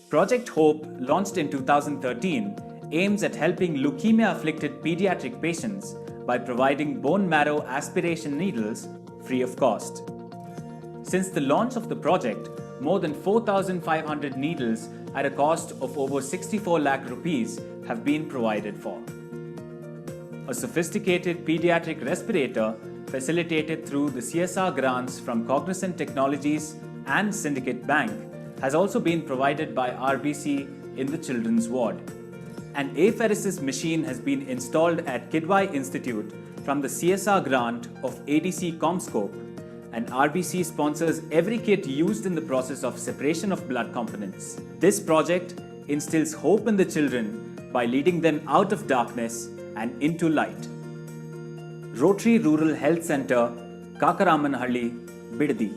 Project Hope, launched in 2013, aims at helping leukemia-afflicted pediatric patients by providing bone marrow aspiration needles free of cost. Since the launch of the project, more than 4,500 needles at a cost of over 64 lakh rupees have been provided for. A sophisticated pediatric respirator facilitated through the CSR grants from Cognizant Technologies and Syndicate Bank has also been provided by RBC in the children's ward. An apheresis machine has been installed at Kidwai Institute from the CSR grant of ADC Comscope, and RBC sponsors every kit used in the process of separation of blood components. This project instills hope in the children by leading them out of darkness and into light. Rotary Rural Health Center, Kakaramanhalli, Bidadi.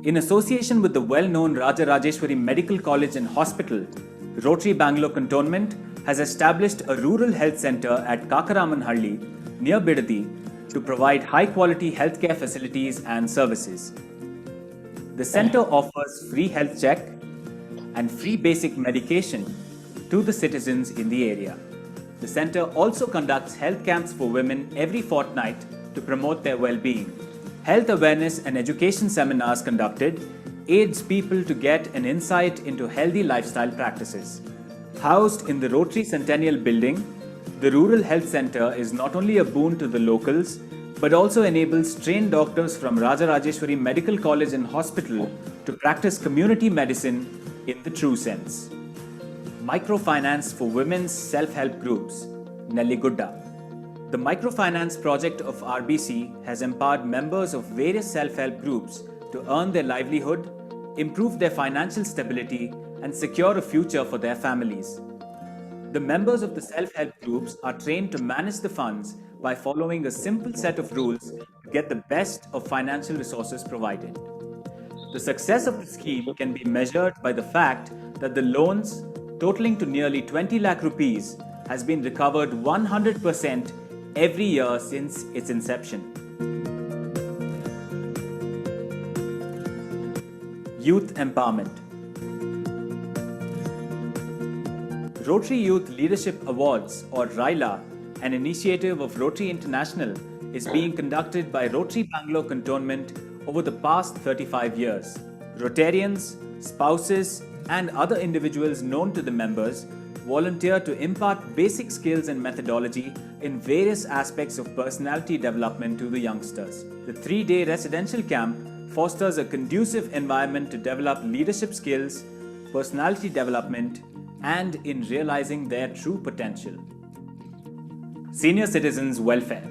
In association with the well-known Rajarajeshwari Medical College and Hospital, Rotary Bangalore Cantonment has established a rural health center at Kakaramanhalli, near Bidadi, to provide high-quality healthcare facilities and services. The center offers free health check and free basic medication to the citizens in the area. The center also conducts health camps for women every fortnight to promote their well-being. Health awareness and education seminars conducted aids people to get an insight into healthy lifestyle practices. Housed in the Rotary Centennial Building, the Rural Health Center is not only a boon to the locals, but also enables trained doctors from Rajarajeshwari Medical College and Hospital to practice community medicine in the true sense. Microfinance for women's self-help groups, Nelligudda. The microfinance project of RBC has empowered members of various self-help groups to earn their livelihood, improve their financial stability, and secure a future for their families. The members of the self-help groups are trained to manage the funds by following a simple set of rules to get the best of financial resources provided. The success of the scheme can be measured by the fact that the loans, totaling to nearly 20 lakh rupees, has been recovered 100% every year since its inception. Youth Empowerment. Rotary Youth Leadership Awards, or RYLA, an initiative of Rotary International, is being conducted by Rotary Bangalore Cantonment over the past 35 years. Rotarians, spouses, and other individuals known to the members volunteer to impart basic skills and methodology in various aspects of personality development to the youngsters. The 3-day residential camp fosters a conducive environment to develop leadership skills, personality development, and in realizing their true potential. Senior Citizens Welfare.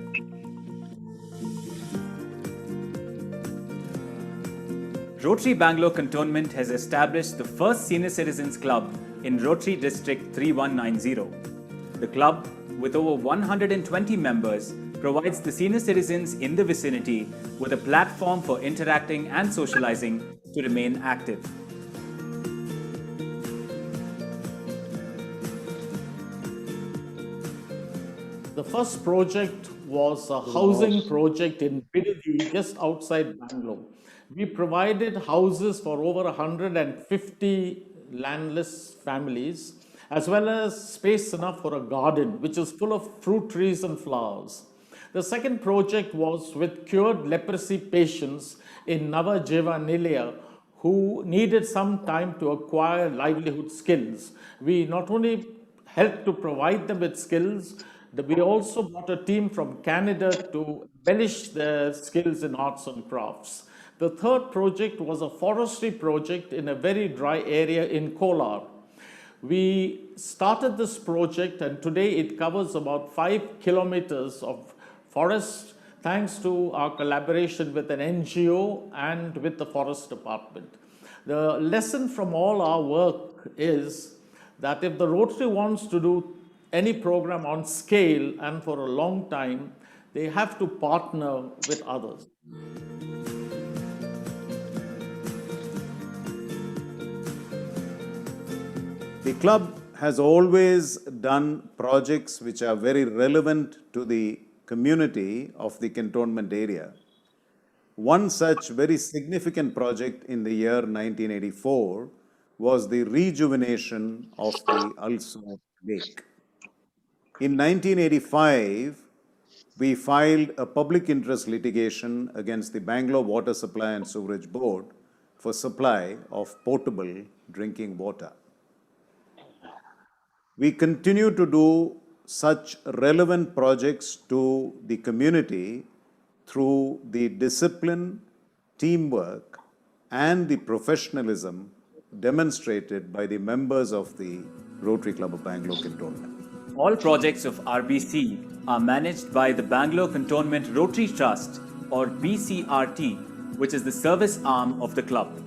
Rotary Bangalore Cantonment has established the first Senior Citizens Club in Rotary District 3190. The club, with over 120 members, provides the senior citizens in the vicinity with a platform for interacting and socializing to remain active. The first project was a housing project in Bidadi, just outside Bangalore. We provided houses for over 150 landless families, as well as space enough for a garden, which is full of fruit trees and flowers. The second project was with cured leprosy patients in Nava Jeva Nilaya who needed some time to acquire livelihood skills. We not only helped to provide them with skills, we also brought a team from Canada to embellish their skills in arts and crafts. The third project was a forestry project in a very dry area in Kolar. We started this project and today it covers about 5 kilometers of forest thanks to our collaboration with an NGO and with the Forest Department. The lesson from all our work is that if the Rotary wants to do any program on scale and for a long time, they have to partner with others. The club has always done projects which are very relevant to the community of the cantonment area. One such very significant project in the year 1984 was the rejuvenation of the Ulsur Lake. In 1985, we filed a public interest litigation against the Bangalore Water Supply and Sewerage Board for supply of potable drinking water. We continue to do such relevant projects to the community through the discipline, teamwork, and the professionalism demonstrated by the members of the Rotary Club of Bangalore Cantonment. All projects of RBC are managed by the Bangalore Cantonment Rotary Trust, or BCRT, which is the service arm of the club.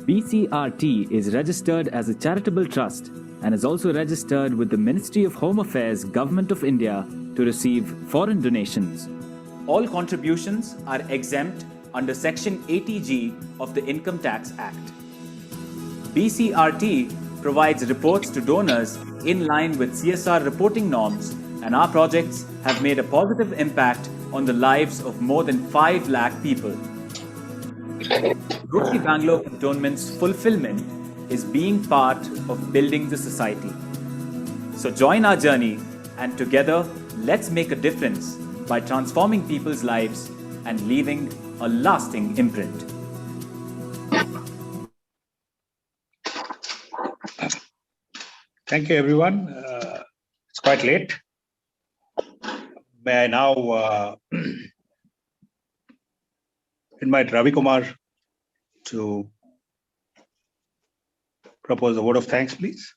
BCRT is registered as a charitable trust and is also registered with the Ministry of Home Affairs, Government of India, to receive foreign donations. All contributions are exempt under Section 80G of the Income Tax Act. BCRT provides reports to donors in line with CSR reporting norms, and our projects have made a positive impact on the lives of more than 5 lakh people. Rotary Bangalore Cantonment's fulfillment is being part of building the society. So join our journey and together let's make a difference by transforming people's lives and leaving a lasting imprint. Thank you, everyone. It's quite late. May I now invite Ravi Kumar to propose a vote of thanks, please.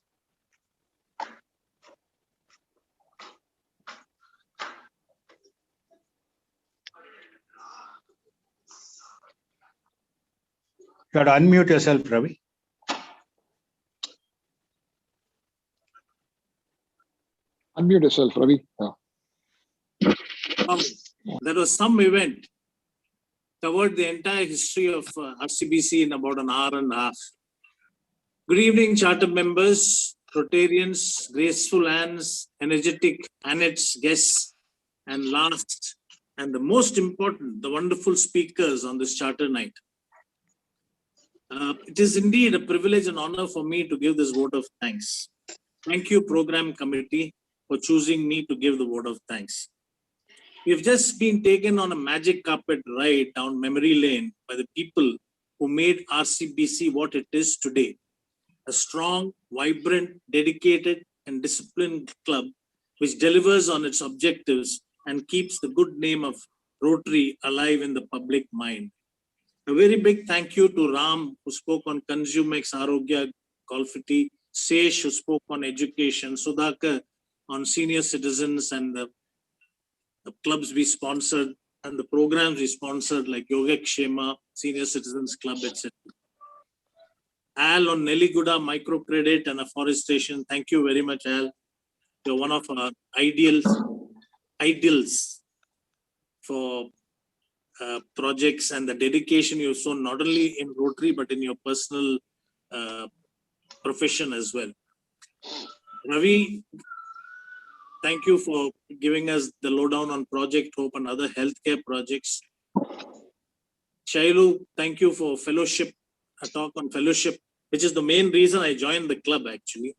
You have to unmute yourself, Ravi. Unmute yourself, Ravi. Yeah. There was some event covered the entire history of RCBC in about an hour and a half. Good evening, charter members, Rotarians, graceful hands, energetic Annette's guests, and last, and the most important, the wonderful speakers on this charter night. It is indeed a privilege and honor for me to give this vote of thanks. Thank you, Program Committee, for choosing me to give the vote of thanks. We have just been taken on a magic carpet ride down memory lane by the people who made RCBC what it is today. A strong, vibrant, dedicated, and disciplined club which delivers on its objectives and keeps the good name of Rotary alive in the public mind. A very big thank you to Ram, who spoke on Consumex, Arogya, Golfity, Sesh, who spoke on education, Sudhakar on senior citizens and the clubs we sponsored and the programs we sponsored like Yogak Shema, Senior Citizens Club, etc. Al on Neliguda microcredit and afforestation. Thank you very much, Al. You're one of our ideals for projects and the dedication you've shown not only in Rotary but in your personal profession as well. Ravi, thank you for giving us the lowdown on Project Hope and other healthcare projects. Shailu, thank you for fellowship, a talk on fellowship, which is the main reason I joined the club actually.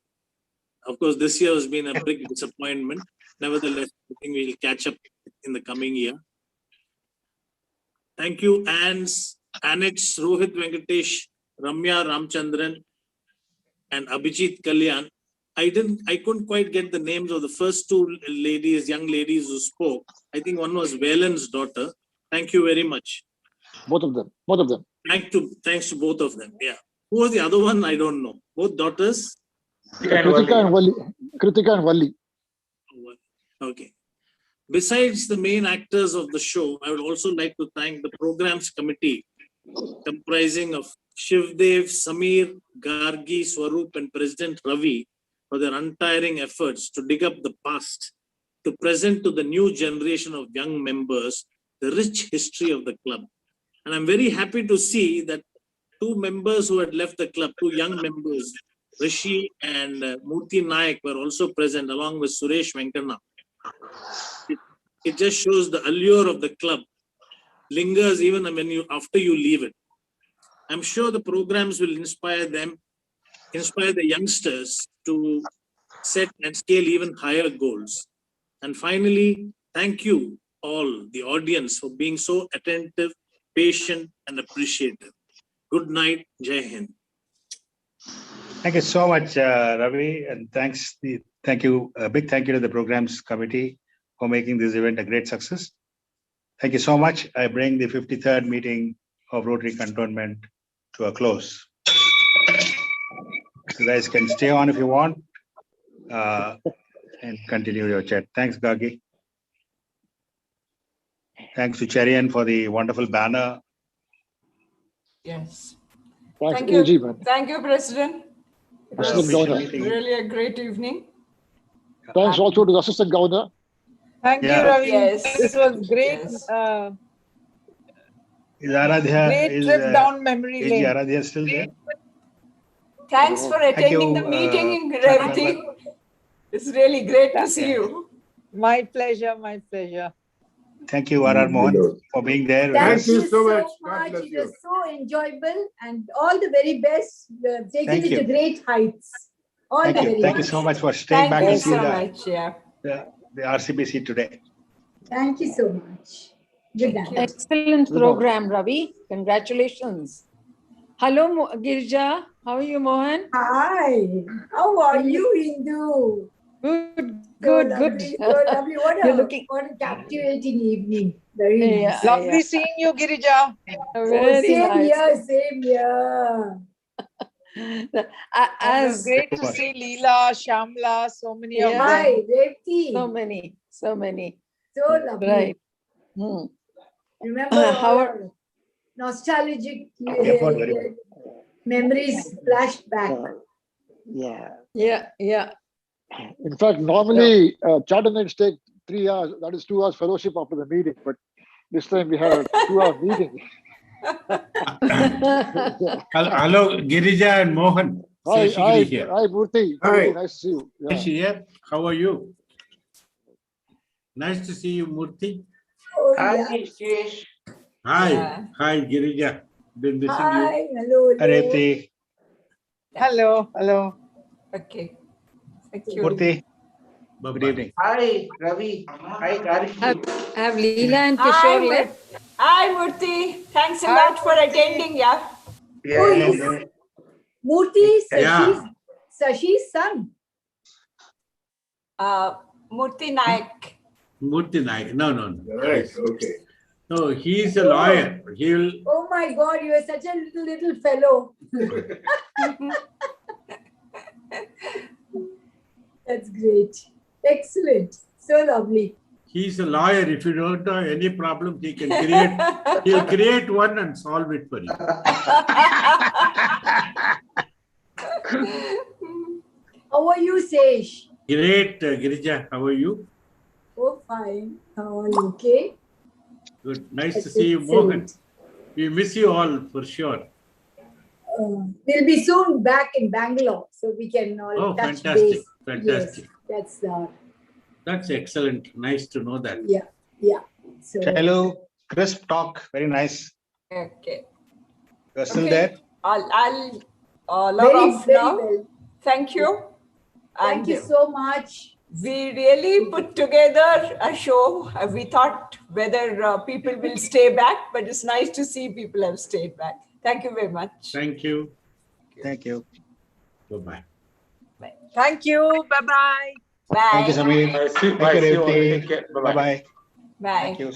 Of course, this year has been a big disappointment. Nevertheless, I think we'll catch up in the coming year. Thank you, Annex, Rohit Venkatesh, Ramya Ramchandran, and Abhijit Kalyan. I couldn't quite get the names of the first two ladies, young ladies who spoke. I think one was Valen's daughter. Thank you very much. Both of them. Thanks to both of them. Yeah. Who was the other one? I don't know. Both daughters? Kritika and Valli. Okay. Besides the main actors of the show, I would also like to thank the programs committee comprising of Shivdev, Samir, Gargi, Swaroop, and President Ravi for their untiring efforts to dig up the past, to present to the new generation of young members the rich history of the club. And I'm very happy to see that two members who had left the club, two young members, Rishi and Murthy Nayak, were also present along with Suresh Venkana. It just shows the allure of the club lingers even when after you leave it. I'm sure the programs will inspire the youngsters to set and scale even higher goals. And finally, thank you all, the audience, for being so attentive, patient, and appreciative. Good night, Jai Hind. Thank you so much, Ravi, and a big thank you to the programs committee for making this event a great success. Thank you so much. I bring the 53rd meeting of Rotary Cantonment to a close. You guys can stay on if you want and continue your chat. Thanks, Gargi. Thanks to Cherian for the wonderful banner. Yes. Thank you. Thank you, President. Assistant Governor. Really a great evening. Thanks also to the Assistant Governor. Thank you, Ravi. Yes. This was great. Is Aradhya, Great trip down memory lane. Is Aradhya still there? Thanks for attending the meeting in Revati. It's really great to see you. My pleasure, my pleasure. Thank you, R.R. Mohan, for being there. Thank you so much. It was so enjoyable and all the very best. Taking it to great heights. All the very best. Thank you so much for staying back and see the RCBC today. Thank you so much. Good night. Excellent program, Ravi. Congratulations. Hello, Girija. How are you, Mohan? Hi. How are you, Hindu? Good. Lovely. What a captivating evening. Very nice. Lovely seeing you, Girija. Same here. As great to see Leela, Shamla, so many of them. Hi, Revati. So many. So lovely. Right. Remember our nostalgic memories flashed back. Yeah. In fact, normally charter nights take 3 hours. That is 2 hours fellowship after the meeting. But this time we had a 2-hour meeting. Hello, Girija and Mohan. Hi, here. Hi, Murthy. Very nice to see you. Is she here? How are you? Nice to see you, Murthy. Hi, Hi, Girija. Been missing Hi, you. hello. Hello. Okay. Thank you. Murthy. Good evening. Hi, Ravi. Hi, Gargi. Have Leela and Kishore left? Hi, Murthy. Thanks a lot for attending, Yeah. Murthy, Sashi's son. Murthy Naik. Murthy Naik. No, no, no. Right. Okay. No, he is a lawyer. He will. Oh my God, you are such a little fellow. That's great. Excellent. So lovely. He's a lawyer. If you don't have any problem, he can create. He'll create one and solve it for you. How are you, Sesh? Great, Girija. How are you? Oh, fine. How are you? Okay. Good. Nice to That's see you, excellent. Mohan. We miss you all for sure. We'll be soon back in Bangalore, so we can all Oh, touch fantastic. base. Fantastic. Yes, That's excellent. Nice to know that. yeah. So Hello, crisp talk. Very nice. Okay. You're still Okay. there? I'll log very, off very now. well. Thank you. Thank you so much. We really put together a show. We thought whether people will stay back, but it's nice to see people have stayed back. Thank you very much. Thank you. Thank you. Bye-bye. Thank you. Bye-bye. Bye. Thank you, Samir. Bye. See you. Take care, See you all. Revati. Take care. Bye-bye. Bye-bye. Bye. Thank you.